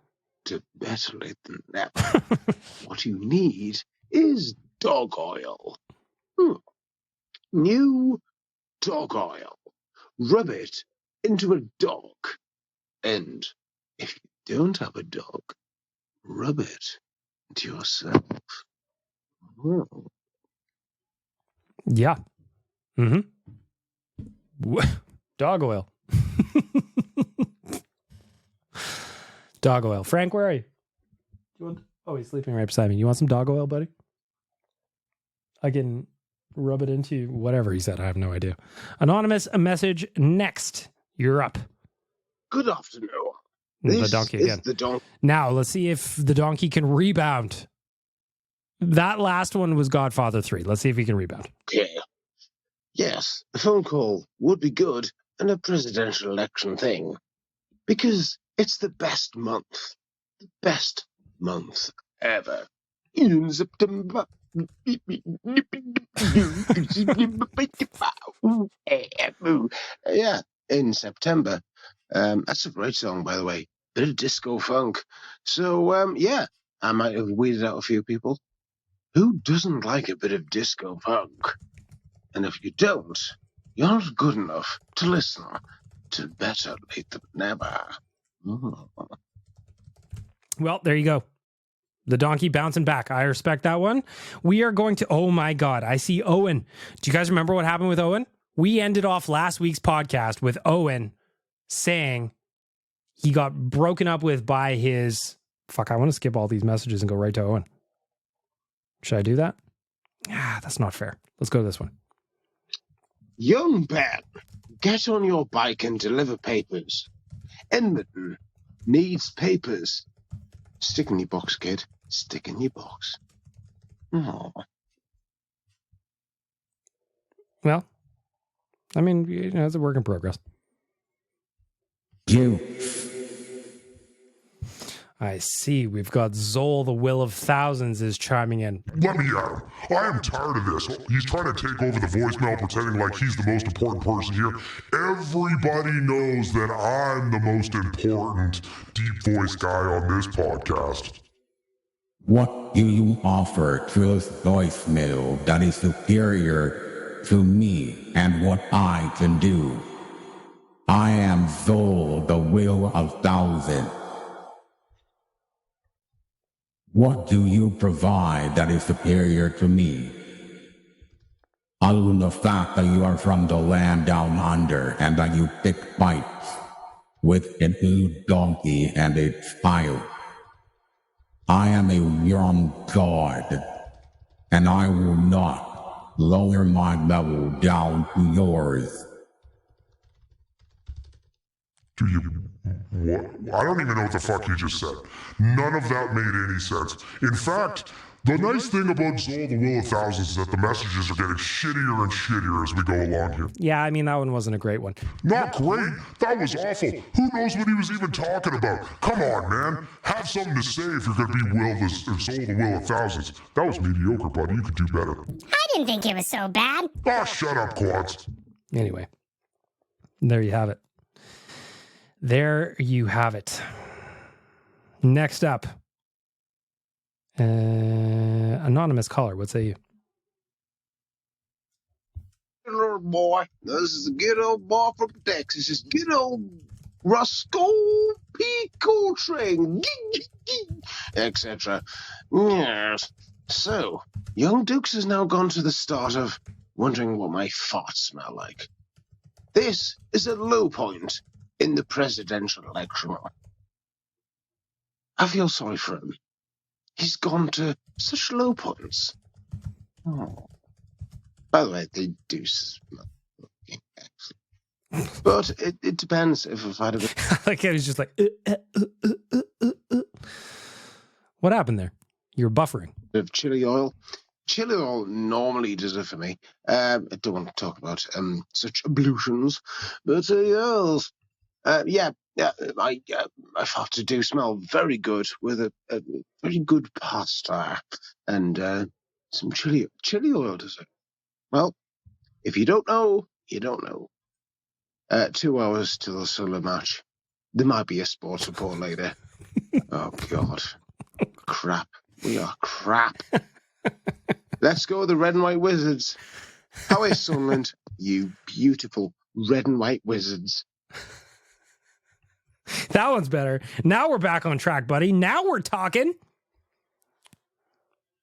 To Better Late Than Never. What you need is dog oil. New dog oil. Rub it into a dog. And if you don't have a dog, rub it into yourself. Yeah. Dog oil. Dog oil. Frank, where are you? Oh, he's sleeping right beside me. You want some dog oil, buddy? I can rub it into whatever he said. I have no idea. Anonymous, a message next. You're up. Good afternoon. The donkey again. Now, let's see if the donkey can rebound. That last one was Godfather 3. Let's see if he can rebound. Okay. Yes, a phone call would be good and a presidential election thing. Because it's the best month. The best month ever. In September. Yeah, in September. That's a great song, by the way. Bit of disco funk. So, yeah, I might have weeded out a few people. Who doesn't like a bit of disco funk? And if you don't, you're not good enough to listen to Better Late Than Never. Well, there you go. The donkey bouncing back. I respect that one. We are going to... Oh, my God. I see Owen. Do you guys remember what happened with Owen? We ended off last week's podcast with Owen saying he got broken up with by his... Fuck, I want to skip all these messages and go right to Owen. Should I do that? That's not fair. Let's go to this one. Young Ben, get on your bike and deliver papers. Edmonton needs papers. Stick in your box, kid. Stick in your box. Oh. Well, I mean, you know, it's a work in progress. I see. We've got Zol, the Will of Thousands, is chiming in. Let me at him. I am tired of this. He's trying to take over the voicemail, pretending like he's the most important person here. Everybody knows that I'm the most important deep voice guy on this podcast. What do you offer to this voicemail that is superior to me and what I can do? I am Zol, the Will of Thousands. What do you provide that is superior to me? Other than the fact that you are from the land down under and that you pick fights with a blue donkey and a child. I am a young god, and I will not lower my level down to yours. Do you... What? I don't even know what the fuck you just said. None of that made any sense. In fact, the nice thing about Zol, the Will of Thousands, is that the messages are getting shittier and shittier as we go along here. Yeah, I mean, that one wasn't a great one. Not great? That was awful. Who knows what he was even talking about? Come on, man. Have something to say if you're going to be Zol, the Will of Thousands. That was mediocre, buddy. You could do better. I didn't think it was so bad. Ah, shut up, Quads. Anyway, there you have it. There you have it. Next up, anonymous caller. What say you? little boy. This is a good old boy from Texas. It's good old Roscoe P. Coltrane, etc. Yes. So, young Dukes has now gone to the start of wondering what my farts smell like. This is a low point in the presidential election. I feel sorry for him. He's gone to such low points. Oh. By the way, they do smell excellent. But it depends if I've had a bit. Like he's just like. What happened there? You're buffering. Of chili oil. Chili oil normally does it for me. I don't want to talk about such ablutions, but yes. I thought to do smell very good with a very good pasta and some chili oil does it. Well, if you don't know, you don't know. 2 hours till the Sulla match. There might be a sports report later. Oh, God. Crap. We are crap. Let's go with the red and white wizards. How is Sunderland? You beautiful red and white wizards. That one's better. Now we're back on track, buddy. Now we're talking.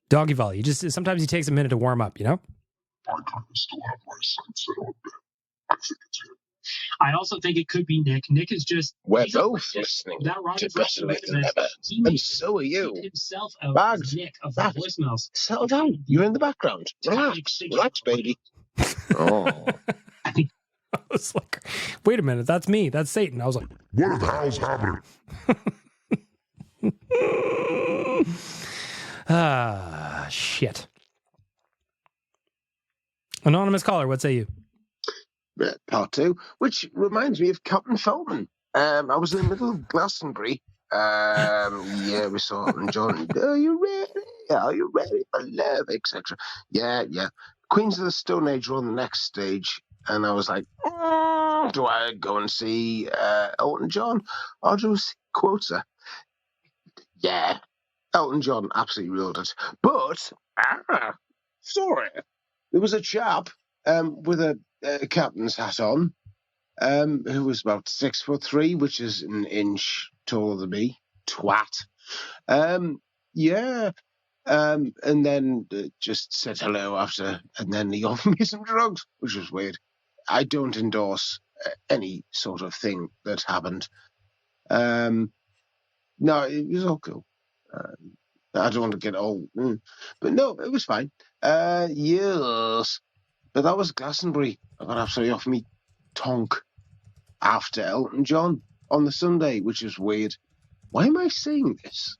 Doggy volley. Sometimes it takes a minute to warm up, you know? I kind of still have my sights set on that. I think it's him. I also think it could be Nick. Nick is just... We're both listening to Better Lait Than Never. And so are you. Himself out Bags. Nick of the voicemails. Settle down. You're in the background. Relax, baby. Oh. I was like, wait a minute, that's me. That's Satan. I was like, what the hell's happening? Shit. Anonymous caller, what say you? Part 2, which reminds me of Captain Feldman. I was in the middle of Glastonbury. We saw Elton John. Are you ready? Are you ready for love, etc. Yeah. Queens of the Stone Age were on the next stage. And I was like, do I go and see Elton John or do I see Quota? Yeah, Elton John absolutely ruled it. But, sorry, there was a chap with a captain's hat on who was about 6'3", which is an inch taller than me. Twat. And then just said hello after, and then he offered me some drugs, which was weird. I don't endorse any sort of thing that happened. No, it was all cool. I don't want to get old, but no, it was fine. Yes, but that was Glastonbury. I got absolutely off me tonk after Elton John on the Sunday, which is weird. Why am I saying this?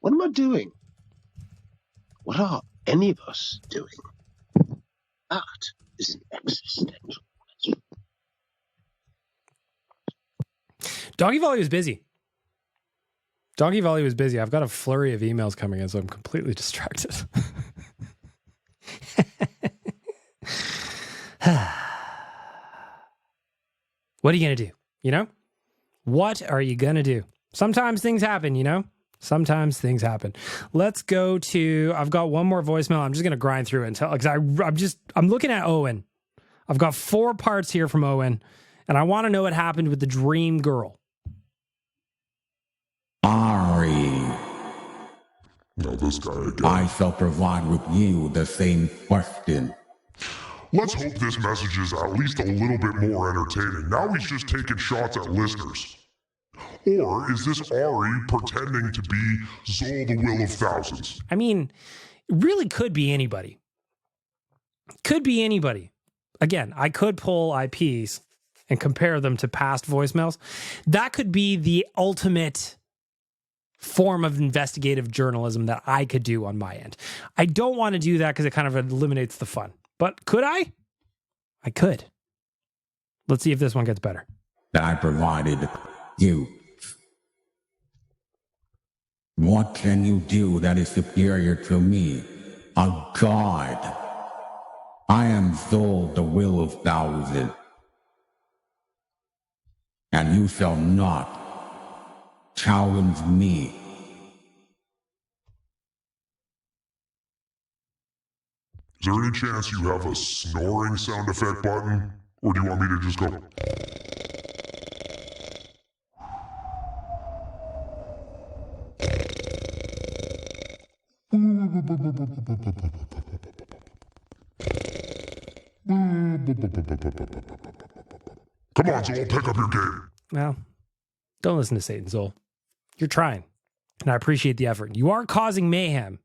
What am I doing? What are any of us doing? That is an existential question. Doggy Volley was busy. I've got a flurry of emails coming in, so I'm completely distracted. What are you going to do? You know? What are you going to do? Sometimes things happen, you know? Sometimes things happen. Let's go to, I've got one more voicemail. I'm just going to grind through it until, because I'm looking at Owen. I've got 4 parts here from Owen, and I want to know what happened with the dream girl. Ari. Now this guy again. I shall provide with you the same question. Let's hope this message is at least a little bit more entertaining. Now he's just taking shots at listeners. Or is this Ari pretending to be Zol, the Will of Thousands? I mean, it really could be anybody. Could be anybody. Again, I could pull IPs and compare them to past voicemails. That could be the ultimate form of investigative journalism that I could do on my end. I don't want to do that because it kind of eliminates the fun. But could I? I could. Let's see if this one gets better. That I provided you. What can you do that is superior to me? A god. I am Zol, the Will of Thousands. And you shall not challenge me. there any chance you have a snoring sound effect button? Or do you want me to just go? Come on, Zool, pick up your game. Well, don't listen to Satan, Zool. You're trying, and I appreciate the effort. You are causing mayhem.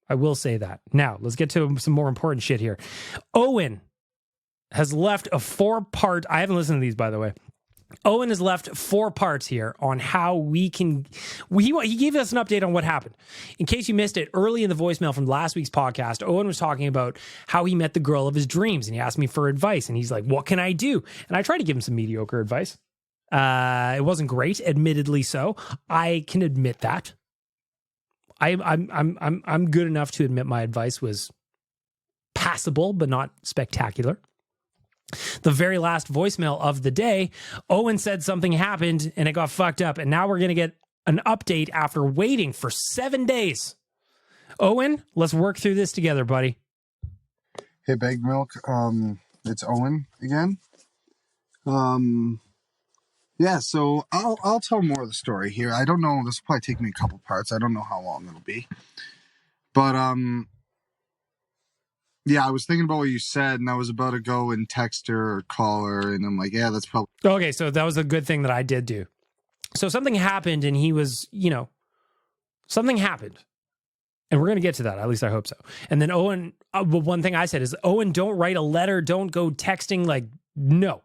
I will say that. Now, let's get to some more important shit here. Owen has left a 4-part... I haven't listened to these, by the way. Owen has left 4 parts here on how we can... He gave us an update on what happened. In case you missed it, early in the voicemail from last week's podcast, Owen was talking about how he met the girl of his dreams, and he asked me for advice, and he's like, what can I do? And I tried to give him some mediocre advice. It wasn't great, admittedly so. I can admit that. I'm good enough to admit my advice was passable, but not spectacular. The very last voicemail of the day, Owen said something happened and it got fucked up. And now we're going to get an update after waiting for 7 days. Owen, let's work through this together, buddy. Hey, Big Milk. It's Owen again. Yeah, so I'll tell more of the story here. I don't know. This will probably take me a couple parts. I don't know how long it'll be. But, yeah, I was thinking about what you said, and I was about to go and text her or call her, and I'm like, yeah, that's probably... Okay, so that was a good thing that I did do. So something happened, and he was, something happened. And we're going to get to that. At least I hope so. And then Owen, one thing I said is, Owen, don't write a letter. Don't go texting. Like, no.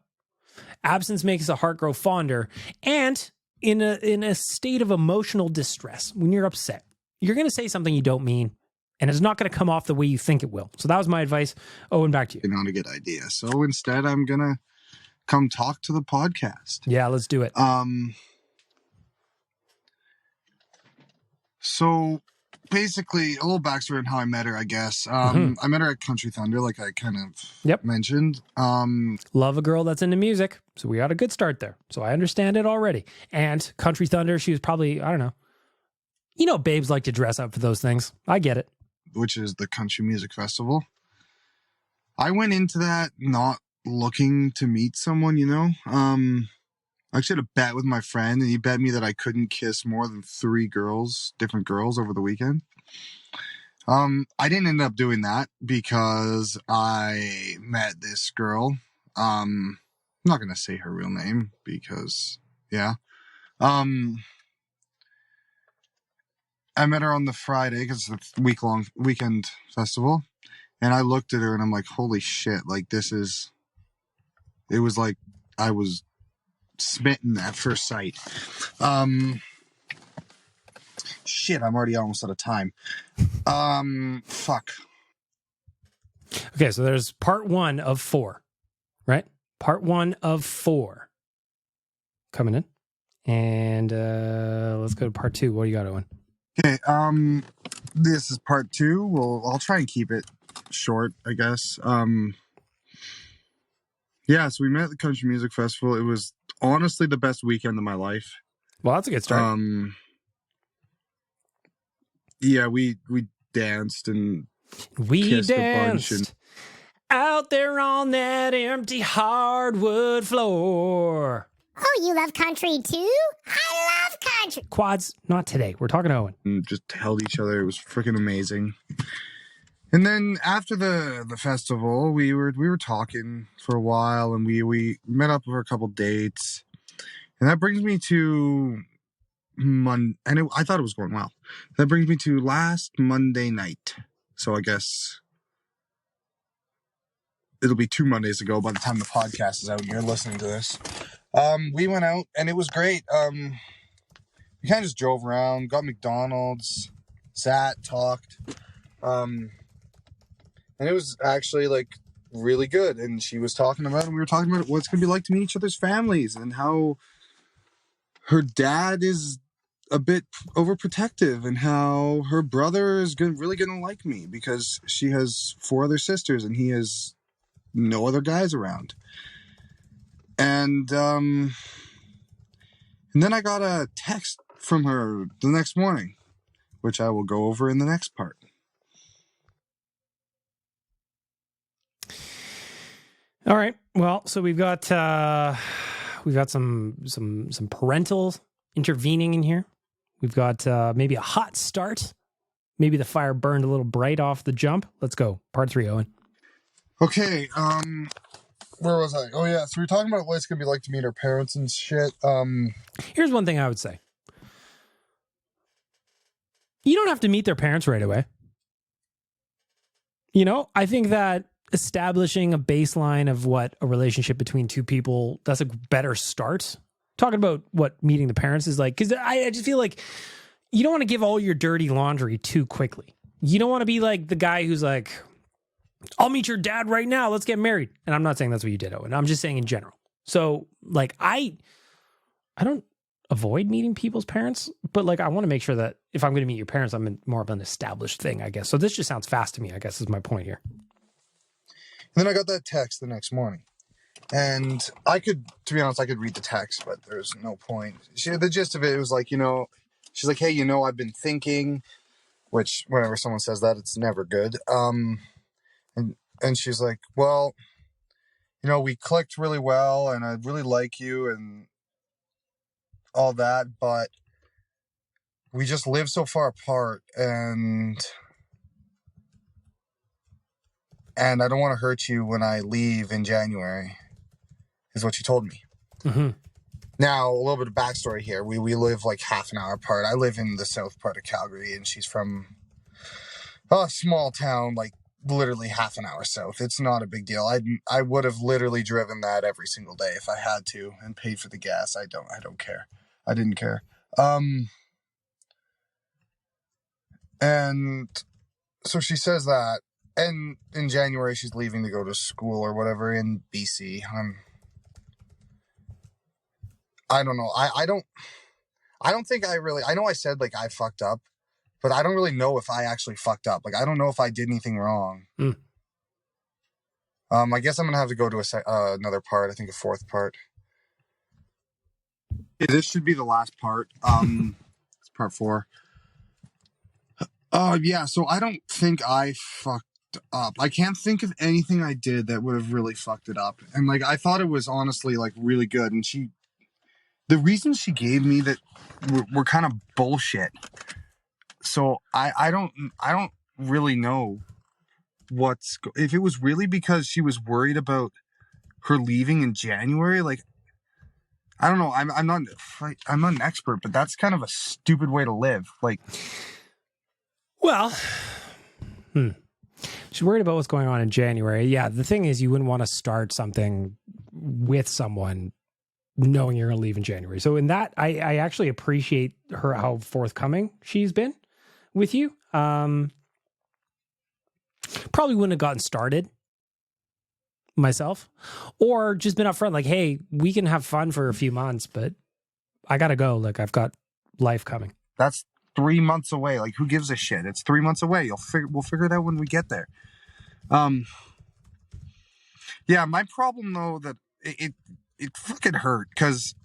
Absence makes the heart grow fonder. And in a state of emotional distress, when you're upset, you're going to say something you don't mean. And it's not going to come off the way you think it will. So that was my advice. Owen, back to you. Not a good idea. So instead, I'm going to come talk to the podcast. Yeah, let's do it. So basically, a little backstory on how I met her, I guess. I met her at Country Thunder, like I kind of mentioned. Love a girl that's into music. So we got a good start there. So I understand it already. And Country Thunder, she was probably, I don't know. Babes like to dress up for those things. I get it. Which is the Country Music Festival. I went into that not looking to meet someone, I actually had a bet with my friend, and he bet me that I couldn't kiss more than 3 different girls over the weekend. I didn't end up doing that because I met this girl. I'm not going to say her real name because, yeah. I met her on the Friday because it's a week-long weekend festival. And I looked at her and I'm like, holy shit, like it was like I was smitten at first sight. Shit, I'm already almost out of time. Fuck. Okay, so there's part 1 of 4, right? Part 1 of 4 coming in. And let's go to part 2. What do you got, Owen? Okay, this is part 2. Well, I'll try and keep it short, I guess. Yeah, so we met at the Country Music Festival. It was honestly the best weekend of my life. Well, that's a good start. Yeah, we danced and we danced out there on that empty hardwood floor. Oh, you love country too? I love country. Quads, not today. We're talking to Owen. And just held each other. It was freaking amazing. And then after the festival, we were talking for a while, and we met up for a couple dates. And that brings me to I thought it was going well. That brings me to last Monday night. So I guess it'll be 2 Mondays ago by the time the podcast is out and you're listening to this. We went out and it was great. We kind of just drove around, got McDonald's, sat, talked. And it was actually like really good. And she was talking about, and we were talking about what it's going to be like to meet each other's families and how her dad is a bit overprotective and how her brother is really going to like me because she has 4 other sisters and he has no other guys around. And then I got a text from her the next morning, which I will go over in the next part. All right. Well, so we've got some parental intervening in here. We've got maybe a hot start. Maybe the fire burned a little bright off the jump. Let's go. Part 3, Owen. Okay. Where was I? Oh yeah. So we're talking about what it's gonna be like to meet our parents and shit. Here's one thing I would say. You don't have to meet their parents right away. You know, I think that establishing a baseline of what a relationship between two people, that's a better start. Talking about what meeting the parents is like, because I just feel like you don't want to give all your dirty laundry too quickly. You don't want to be like the guy who's like, I'll meet your dad right now. Let's get married. And I'm not saying that's what you did, Owen. I'm just saying in general. So like, I don't avoid meeting people's parents, but like, I want to make sure that if I'm going to meet your parents, I'm in more of an established thing, I guess. So this just sounds fast to me, I guess, is my point here. And then I got that text the next morning. And to be honest, I could read the text, but there's no point. The gist of it was like, she's like, hey, I've been thinking, which whenever someone says that, it's never good. And she's like, well, we clicked really well and I really like you and all that, but we just live so far apart and I don't want to hurt you when I leave in January, is what she told me. Mm-hmm. Now, a little bit of backstory here. We live like half an hour apart. I live in the south part of Calgary, and she's from a small town, like literally half an hour south. It's not a big deal. I would have literally driven that every single day if I had to and paid for the gas. I don't care. I didn't care. And so she says that. And in January, she's leaving to go to school or whatever in BC. I don't know. I don't think I know I said like I fucked up, but I don't really know if I actually fucked up. Like, I don't know if I did anything wrong. I guess I'm going to have to go to another part. I think a fourth part. This should be the last part. It's part 4. Yeah. So I don't think I fucked up. I can't think of anything I did that would have really fucked it up. And like, I thought it was honestly like really good. And the reasons she gave me that were kind of bullshit. So I don't really know if it was really because she was worried about her leaving in January. Like, I don't know. I'm not an expert, but that's kind of a stupid way to live. Like, well, she's worried about what's going on in January. Yeah, the thing is, you wouldn't want to start something with someone knowing you're going to leave in January. So in that, I actually appreciate how forthcoming she's been with you. Probably wouldn't have gotten started myself, or just been upfront like, hey, we can have fun for a few months, but I got to go. Like, I've got life coming. That's 3 months away. Like, who gives a shit? It's 3 months away. We'll figure it out when we get there. Yeah, my problem though, that it fucking hurt because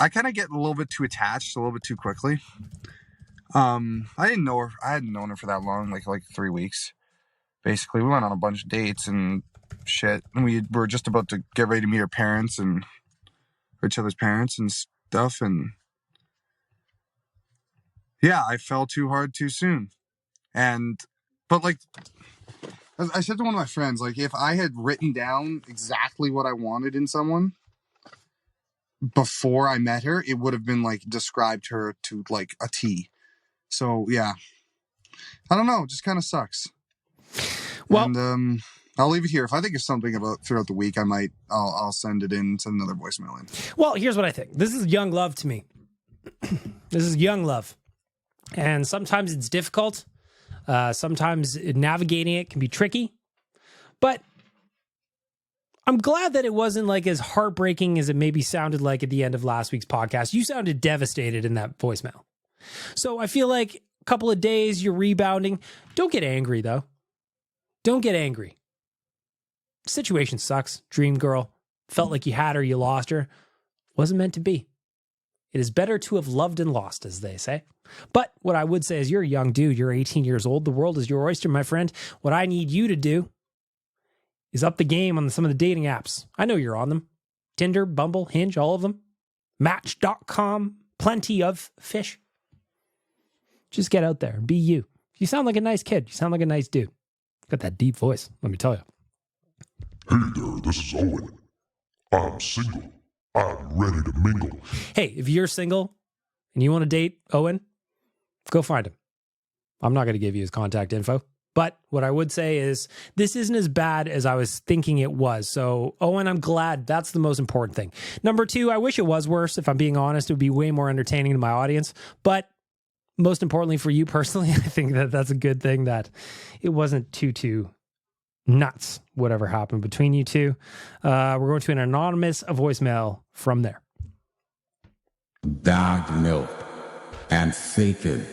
I kind of get a little bit too attached a little bit too quickly. I didn't know her. I hadn't known her for that long, like 3 weeks. Basically, we went on a bunch of dates and shit, and we were just about to get ready to meet her parents and each other's parents and stuff. And yeah, I fell too hard too soon. But like, I said to one of my friends, like, if I had written down exactly what I wanted in someone before I met her, it would have been like described her to like a T. So yeah, I don't know. It just kind of sucks. Well, and I'll leave it here. If I think of something about throughout the week, I'll send it in, send another voicemail in. Well, here's what I think. This is young love to me. This is young love. And sometimes it's difficult. Sometimes navigating it can be tricky. But I'm glad that it wasn't like as heartbreaking as it maybe sounded like at the end of last week's podcast. You sounded devastated in that voicemail. So I feel like a couple of days, you're rebounding. Don't get angry, though. Don't get angry. Situation sucks. Dream girl. Felt like you had her, you lost her. Wasn't meant to be. It is better to have loved and lost, as they say. But what I would say is, you're a young dude. You're 18 years old. The world is your oyster, my friend. What I need you to do is up the game on some of the dating apps. I know you're on them. Tinder, Bumble, Hinge, all of them. Match.com, plenty of fish. Just get out there and be you. You sound like a nice kid. You sound like a nice dude. Got that deep voice, let me tell you. Hey there, this is Owen. I'm single. I'm ready to mingle. Hey, if you're single and you want to date Owen, go find him. I'm not going to give you his contact info. But what I would say is this isn't as bad as I was thinking it was. So, Owen, I'm glad. That's the most important thing. Number 2, I wish it was worse. If I'm being honest, it would be way more entertaining to my audience. But most importantly for you personally, I think that that's a good thing that it wasn't too nuts, whatever happened between you two. We're going to an anonymous voicemail from there. Dark milk and Satan.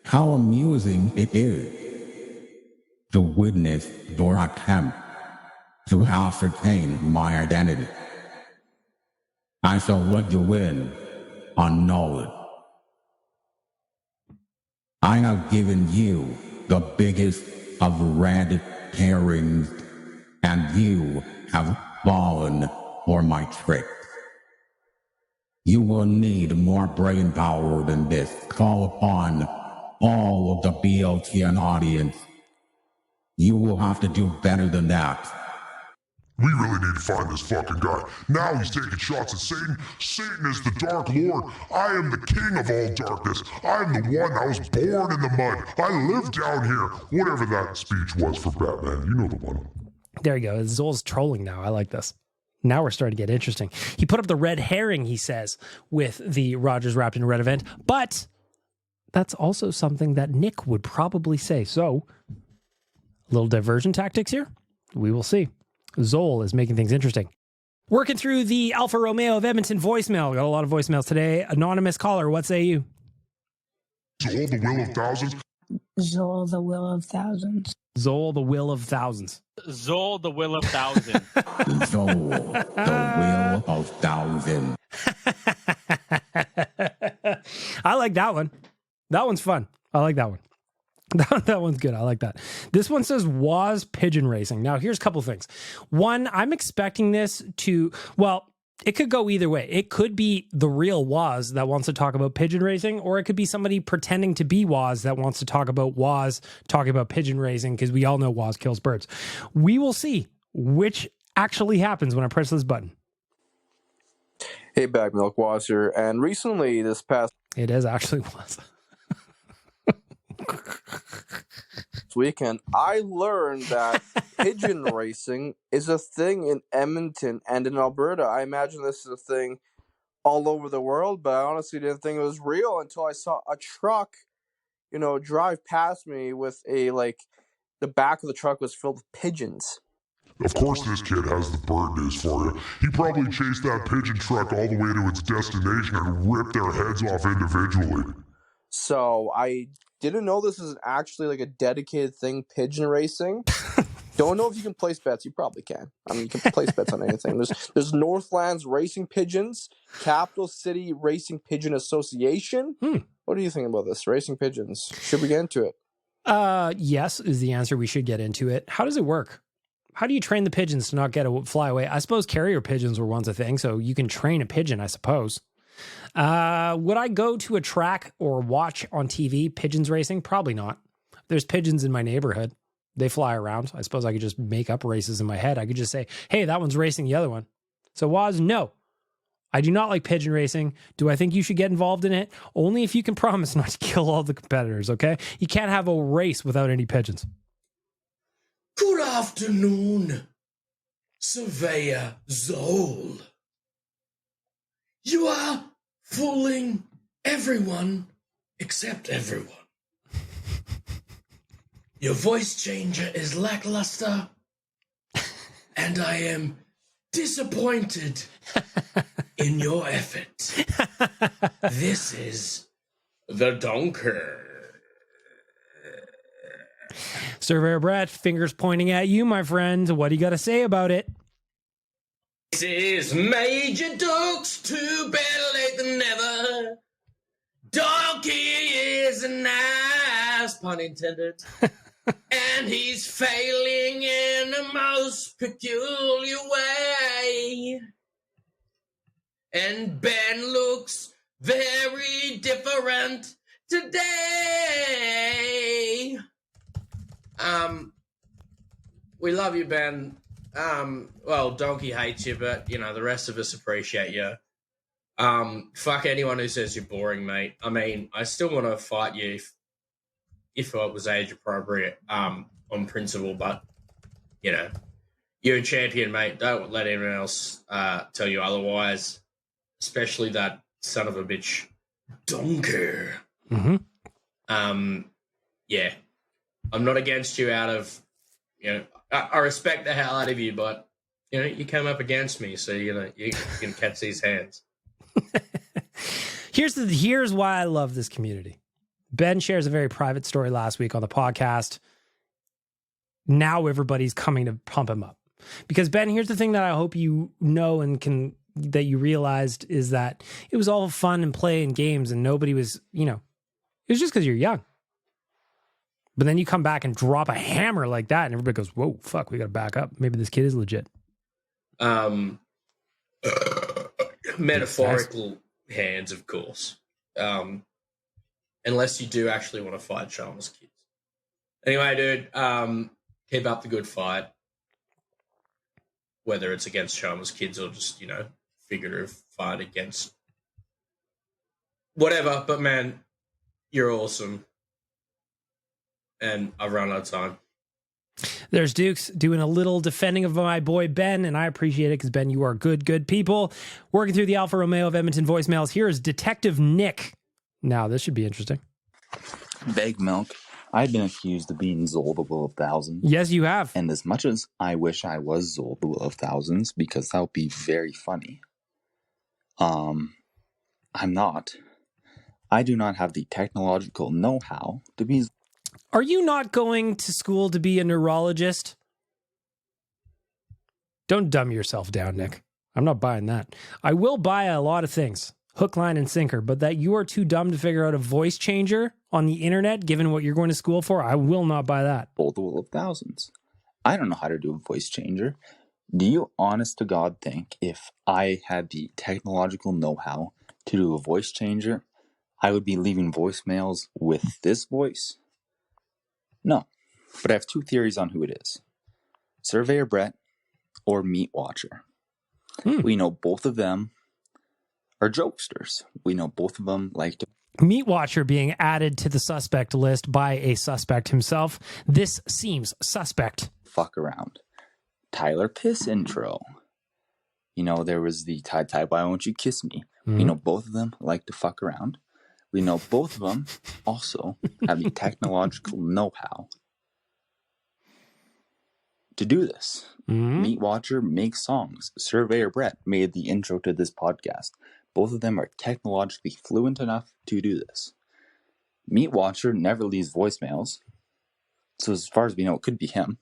How amusing it is to witness your attempt to ascertain my identity. I shall let you in unknown. I have given you the biggest of red herrings, and you have fallen for my trick. You will need more brain power than this. Call upon all of the BLTN audience. You will have to do better than that. We really need to find this fucking guy. Now he's taking shots at Satan. Satan is the Dark Lord. I am the king of all darkness. I am the one that was born in the mud. I live down here. Whatever that speech was for Batman. You know the one. There you go. Zol's trolling now. I like this. Now we're starting to get interesting. He put up the red herring, he says, with the Rogers Wrapped in Red event. But that's also something that Nick would probably say. So, a little diversion tactics here. We will see. Zol is making things interesting. Working through the Alfa Romeo of Edmonton voicemail. Got a lot of voicemails today. Anonymous caller, what say you? Zol, the will of thousands. Zol, the will of thousands. Zol, the will of thousands. Zol, the will of thousand. Zol, the will of thousand. I like that one. That one's fun. I like that one. That one's good. I like that. This one says Waz Pigeon Racing. Now, here's a couple things. One, I'm expecting this to, well, it could go either way. It could be the real Waz that wants to talk about pigeon racing, or it could be somebody pretending to be Waz that wants to talk about Waz talking about pigeon racing, because we all know Waz kills birds. We will see which actually happens when I press this button. Hey, Bag Milk Waz here, and recently this past... It is actually Waz. weekend, I learned that pigeon racing is a thing in Edmonton and in Alberta. I imagine this is a thing all over the world, but I honestly didn't think it was real until I saw a truck, drive past me with the back of the truck was filled with pigeons. Of course this kid has the bird news for you. He probably chased that pigeon truck all the way to its destination and ripped their heads off individually. So I didn't know this is actually a dedicated thing, pigeon racing. Don't know if you can place bets. You probably can. I mean, you can place bets on anything. There's Northlands Racing Pigeons, Capital City Racing Pigeon Association. What do you think about this? Racing pigeons. Should we get into it? Yes, is the answer. We should get into it. How does it work? How do you train the pigeons to not fly away? I suppose carrier pigeons were once a thing, so you can train a pigeon, I suppose. Would I go to a track or watch on TV pigeons racing? Probably not. There's pigeons in my neighborhood. They fly around. I suppose I could just make up races in my head. I could just say, hey, that one's racing the other one. So Waz, no. I do not like pigeon racing. Do I think you should get involved in it? Only if you can promise not to kill all the competitors, okay? You can't have a race without any pigeons. Good afternoon, Surveyor Zol. You are fooling everyone except everyone. Your voice changer is lackluster, and I am disappointed in your effort. This is the Donker. Surveyor Brett, fingers pointing at you, my friend. What do you got to say about it? This is Major Dukes to Better Late Than Never. Donkey is an ass, pun intended. And he's failing in a most peculiar way. And Ben looks very different today. We love you, Ben. Well, Donkey hates you, but, you know, the rest of us appreciate you. Fuck anyone who says you're boring, mate. I mean, I still want to fight you if it was age appropriate, on principle, but, you know, you're a champion, mate. Don't let anyone else tell you otherwise, especially that son of a bitch, Donkey. Mm-hmm. Yeah. I'm not against you out of, you know, I respect the hell out of you, but, you know, you came up against me, so, you know, you can catch these hands. Here's why I love this community. Ben shares a very private story last week on the podcast. Now everybody's coming to pump him up. Because, Ben, here's the thing that I hope you know and that you realized is that it was all fun and play and games, and nobody was, you know, it was just because you're young. But then you come back and drop a hammer like that, and everybody goes, whoa, fuck, we got to back up. Maybe this kid is legit. Metaphorical hands, of course. Unless you do actually want to fight Sharma's kids. Anyway, dude, keep up the good fight. Whether it's against Sharma's kids or just, you know, figurative fight against whatever. But, man, you're awesome. And I've run out of time. There's Dukes doing a little defending of my boy Ben, and I appreciate it because, Ben, you are good people. Working through the Alfa Romeo of Edmonton voicemails, here is Detective Nick. Now, this should be interesting. Bag Milk, I've been accused of being Zol, the Will of Thousands. Yes, you have. And as much as I wish I was Zol, the Will of Thousands, because that would be very funny, I'm not. I do not have the technological know-how to be... Are you not going to school to be a neurologist? Don't dumb yourself down, Nick. I'm not buying that. I will buy a lot of things, hook, line, and sinker, but that you are too dumb to figure out a voice changer on the internet, given what you're going to school for, I will not buy that. The Will of Thousands. I don't know how to do a voice changer. Do you honest to God think if I had the technological know-how to do a voice changer, I would be leaving voicemails with this voice? No, but I have two theories on who it is. Surveyor Brett or Meat Watcher. We know both of them are jokesters. We know both of them like to... Meat Watcher being added to the suspect list by a suspect himself. This seems suspect. Fuck around. Tyler Piss intro. You know, there was the tie, why won't you kiss me? We know both of them like to fuck around. We know both of them also have the technological know-how to do this. Meat Watcher makes songs. Surveyor Brett made the intro to this podcast. Both of them are technologically fluent enough to do this. Meat Watcher never leaves voicemails, so as far as we know, it could be him.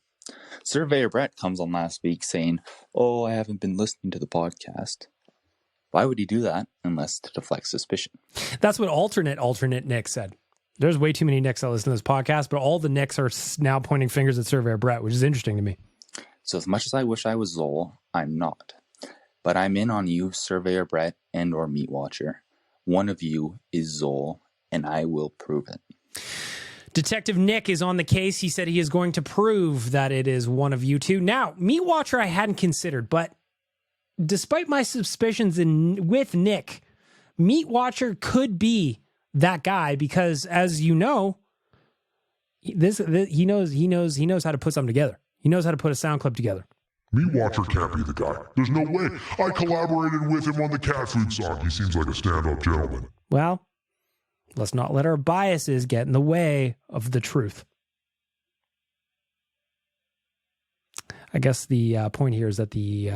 Surveyor Brett comes on last week saying, oh, I haven't been listening to the podcast. Why would he do that unless to deflect suspicion? That's what alternate Nick said. There's way too many Nicks that listen to this podcast, but all the Nicks are now pointing fingers at Surveyor Brett, which is interesting to me. So as much as I wish I was Zol, I'm not. But I'm in on you, Surveyor Brett and or Meat Watcher. One of you is Zol, and I will prove it. Detective Nick is on the case. He said he is going to prove that it is one of you two. Now, Meat Watcher I hadn't considered, but despite my suspicions with Nick, Meat Watcher could be that guy because, as you know, he knows how to put something together. He knows how to put a sound clip together. Meat Watcher can't be the guy. There's no way. I collaborated with him on the cat food song. He seems like a stand-up gentleman. Well, let's not let our biases get in the way of the truth. I guess the point here is that the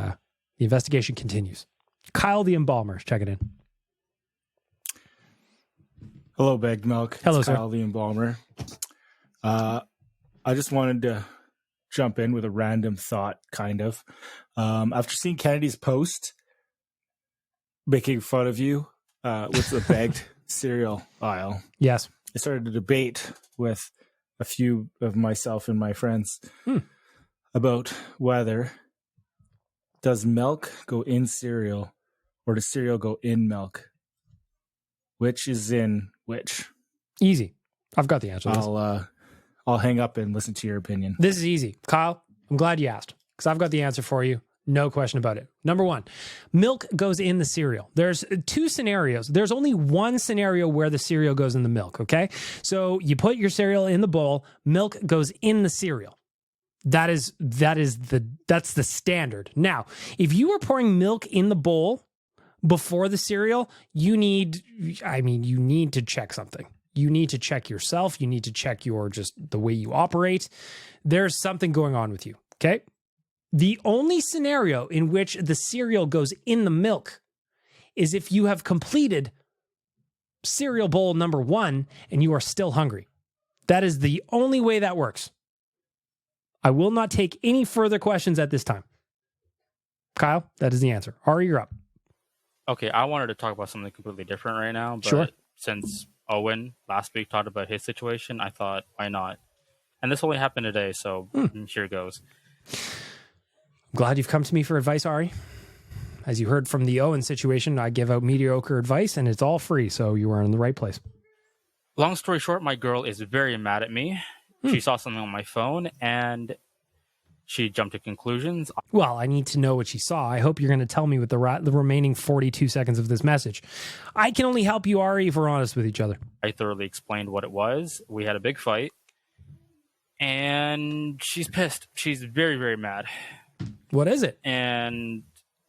investigation continues. Kyle the Embalmer, check it in. Hello, Bagged Milk. Hello, it's sir. Kyle the Embalmer. I just wanted to jump in with a random thought, kind of. After seeing Kennedy's post making fun of you with the bagged cereal aisle, yes, I started a debate with a few of myself and my friends about whether does milk go in cereal or does cereal go in milk? Which is in which? Easy. I've got the answer to this. I'll hang up and listen to your opinion. This is easy. Kyle, I'm glad you asked because I've got the answer for you. No question about it. Number one, milk goes in the cereal. There's two scenarios. There's only one scenario where the cereal goes in the milk, okay? So you put your cereal in the bowl, milk goes in the cereal. That's the standard. Now, if you were pouring milk in the bowl before the cereal, you need to check something. You need to check yourself. You need to check just the way you operate. There's something going on with you, okay? The only scenario in which the cereal goes in the milk is if you have completed cereal bowl number 1 and you are still hungry. That is the only way that works. I will not take any further questions at this time. Kyle, that is the answer. Ari, you're up. Okay, I wanted to talk about something completely different right now, but Sure. Since Owen last week talked about his situation, I thought, why not? And this only happened today, so here it goes. I'm glad you've come to me for advice, Ari. As you heard from the Owen situation, I give out mediocre advice, and it's all free, so you are in the right place. Long story short, my girl is very mad at me. She saw something on my phone, and she jumped to conclusions. Well, I need to know what she saw. I hope you're going to tell me with the remaining 42 seconds of this message. I can only help you, Ari, if we're honest with each other. I thoroughly explained what it was. We had a big fight, and she's pissed. She's very, very mad. What is it? And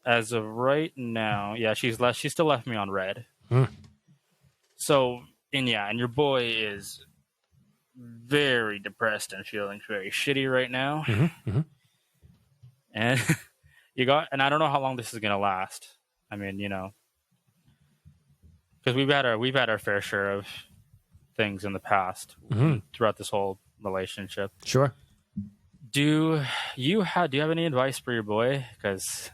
as of right now, yeah, she still left me on red. So, and your boy is very depressed and feeling very shitty right now. And and I don't know how long this is gonna last. I mean, because we've had our fair share of things in the past throughout this whole relationship. Sure. Do you have any advice for your boy? Because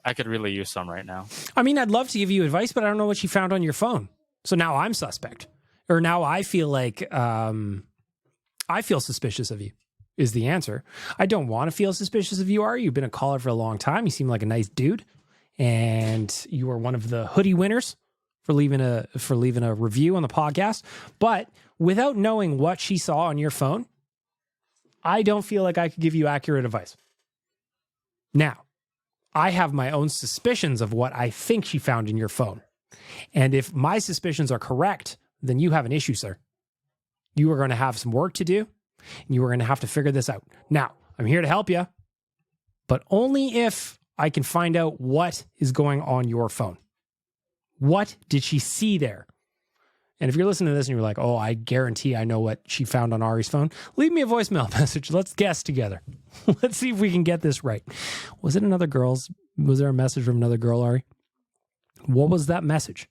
I could really use some right now. I mean, I'd love to give you advice, but I don't know what she found on your phone. So now I'm suspect. Or now I feel like I feel suspicious of you is the answer. I don't want to feel suspicious of you, Ari. You've been a caller for a long time. You seem like a nice dude. And you are one of the hoodie winners for leaving a review on the podcast. But without knowing what she saw on your phone, I don't feel like I could give you accurate advice. Now, I have my own suspicions of what I think she found in your phone. And if my suspicions are correct, then you have an issue, sir. You are going to have some work to do, and you are going to have to figure this out. Now, I'm here to help you, but only if I can find out what is going on your phone. What did she see there? And if you're listening to this and you're like, oh, I guarantee I know what she found on Ari's phone, leave me a voicemail message. Let's guess together. Let's see if we can get this right. Was it another girl's? Was there a message from another girl, Ari? What was that message?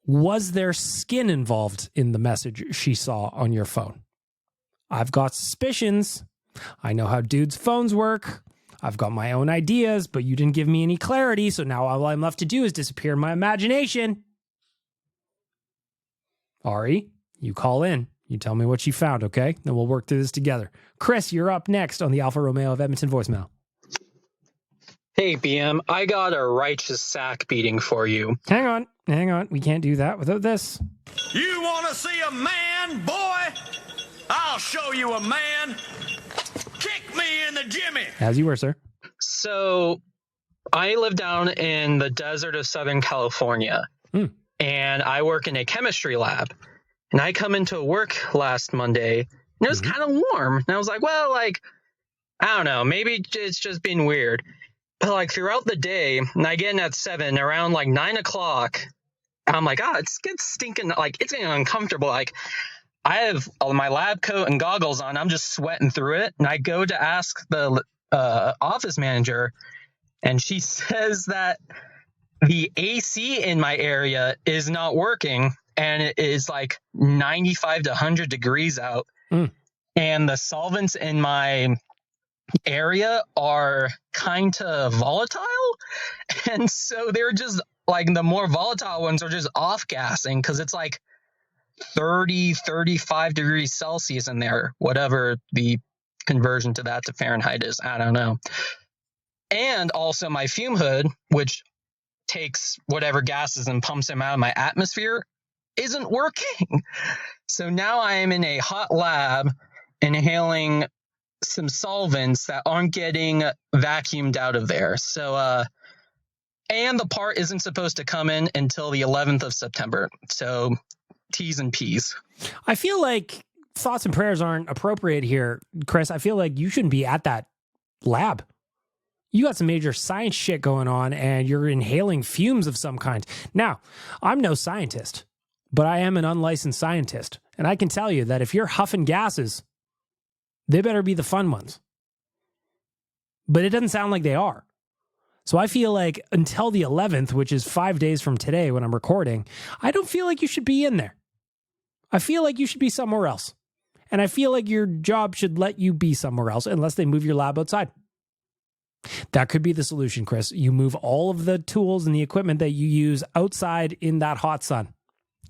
Was there skin involved in the message she saw on your phone? I've got suspicions. I know how dudes' phones work. I've got my own ideas, but you didn't give me any clarity, so now all I'm left to do is disappear in my imagination. Ari, you call in. You tell me what you found, okay? Then we'll work through this together. Chris, you're up next on the Alfa Romeo of Edmonton voicemail. Hey, BM, I got a righteous sack beating for you. Hang on. We can't do that without this. You want to see a man, boy? I'll show you a man. Kick me in the jimmy. As you were, sir. So, I live down in the desert of Southern California, and I work in a chemistry lab. And I come into work last Monday, and it was kind of warm. And I was like, well, I don't know, maybe it's just being weird. But throughout the day, and I get in at 7, around 9 o'clock, I'm like, it's stinking, it's getting uncomfortable. I have all my lab coat and goggles on. I'm just sweating through it. And I go to ask the office manager, and she says that the AC in my area is not working, and it is 95 to 100 degrees out. And the solvents in my area are kind of volatile, and so they're just the more volatile ones are just off gassing because it's 30, 35 degrees Celsius in there, whatever the conversion to that to Fahrenheit is. I don't know. And also my fume hood, which takes whatever gases and pumps them out of my atmosphere, isn't working. So now I am in a hot lab inhaling some solvents that aren't getting vacuumed out of there. So, and the part isn't supposed to come in until the 11th of September. So T's and P's. I feel like thoughts and prayers aren't appropriate here, Chris. I feel like you shouldn't be at that lab. You got some major science shit going on and you're inhaling fumes of some kind. Now, I'm no scientist, but I am an unlicensed scientist. And I can tell you that if you're huffing gases, they better be the fun ones. But it doesn't sound like they are. So I feel like until the 11th, which is 5 days from today when I'm recording, I don't feel like you should be in there. I feel like you should be somewhere else. And I feel like your job should let you be somewhere else unless they move your lab outside. That could be the solution, Chris. You move all of the tools and the equipment that you use outside in that hot sun.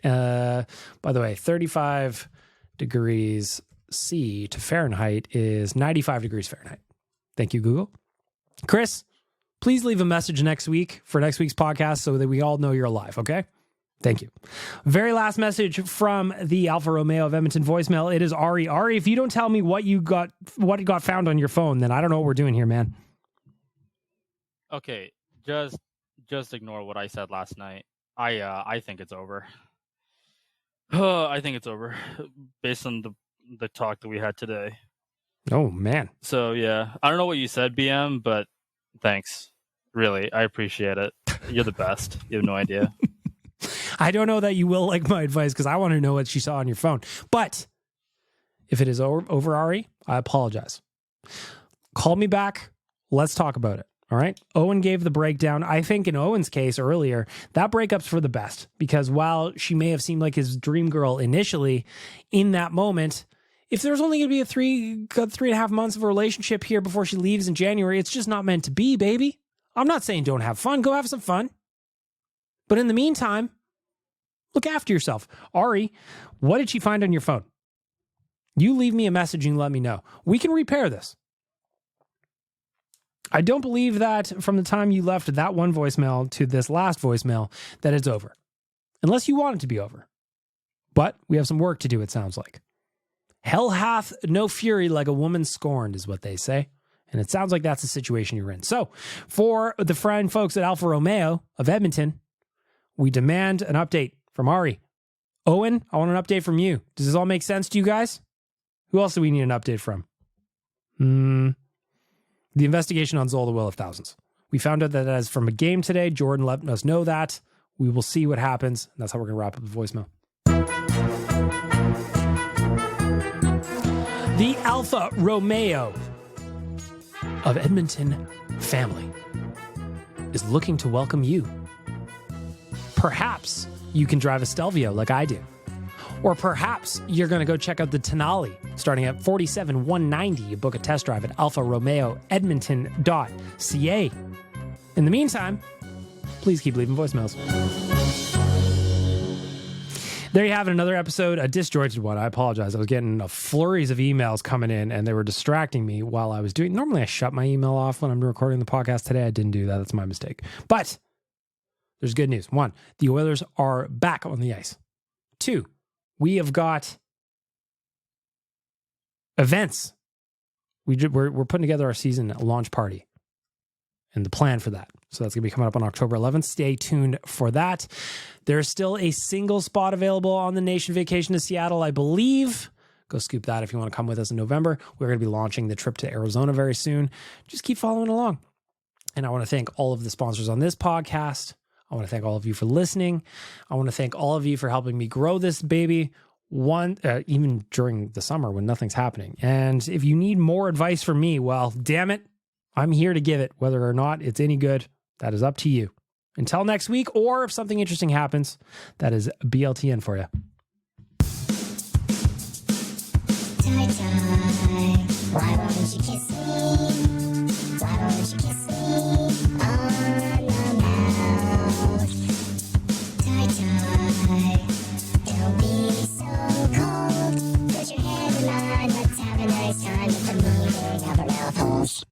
By the way, 35 degrees C to Fahrenheit is 95 degrees Fahrenheit. Thank you, Google. Chris, please leave a message next week for next week's podcast so that we all know you're alive, okay? Thank you. Very last message from the Alfa Romeo of Edmonton voicemail. It is Ari. Ari, if you don't tell me what got found on your phone, then I don't know what we're doing here, man. Okay, just ignore what I said last night. I think it's over. I think it's over based on the talk that we had today. Oh man. So yeah, I don't know what you said, BM, but thanks. Really, I appreciate it. You're the best. You have no idea. I don't know that you will like my advice because I want to know what she saw on your phone. But if it is over, Ari, I apologize. Call me back. Let's talk about it. All right. Owen gave the breakdown. I think in Owen's case earlier, that breakup's for the best because while she may have seemed like his dream girl initially, in that moment, if there's only going to be a 3.5 months of a relationship here before she leaves in January, it's just not meant to be, baby. I'm not saying don't have fun. Go have some fun. But in the meantime, look after yourself. Ari, what did she find on your phone? You leave me a message and let me know. We can repair this. I don't believe that from the time you left that one voicemail to this last voicemail that it's over. Unless you want it to be over. But we have some work to do, it sounds like. Hell hath no fury like a woman scorned is what they say. And it sounds like that's the situation you're in. So for the fine folks at Alfa Romeo of Edmonton, we demand an update from Ari. Owen, I want an update from you. Does this all make sense to you guys? Who else do we need an update from? The investigation on Zola Will of Thousands. We found out that as from a game today, Jordan let us know that. We will see what happens. And that's how we're going to wrap up the voicemail. The Alfa Romeo of Edmonton family is looking to welcome you. Perhaps you can drive a Stelvio like I do. Or perhaps you're going to go check out the Tenali starting at $47,190. You book a test drive at alfaromeoedmonton.ca. In the meantime, please keep leaving voicemails. There you have it, another episode, a disjointed one. I apologize. I was getting flurries of emails coming in and they were distracting me while I was doing. Normally I shut my email off when I'm recording the podcast. Today I didn't do that. That's my mistake. But there's good news. 1, the Oilers are back on the ice. 2, we have got events. We're putting together our season launch party and the plan for that. So that's going to be coming up on October 11th. Stay tuned for that. There's still a single spot available on the Nation Vacation to Seattle, I believe. Go scoop that if you want to come with us in November. We're going to be launching the trip to Arizona very soon. Just keep following along. And I want to thank all of the sponsors on this podcast. I want to thank all of you for listening. I want to thank all of you for helping me grow this baby, even during the summer when nothing's happening. And if you need more advice from me, well, damn it, I'm here to give it. Whether or not it's any good, that is up to you. Until next week, or if something interesting happens, that is BLTN for you. Why won't you kiss me? Why won't you kiss me?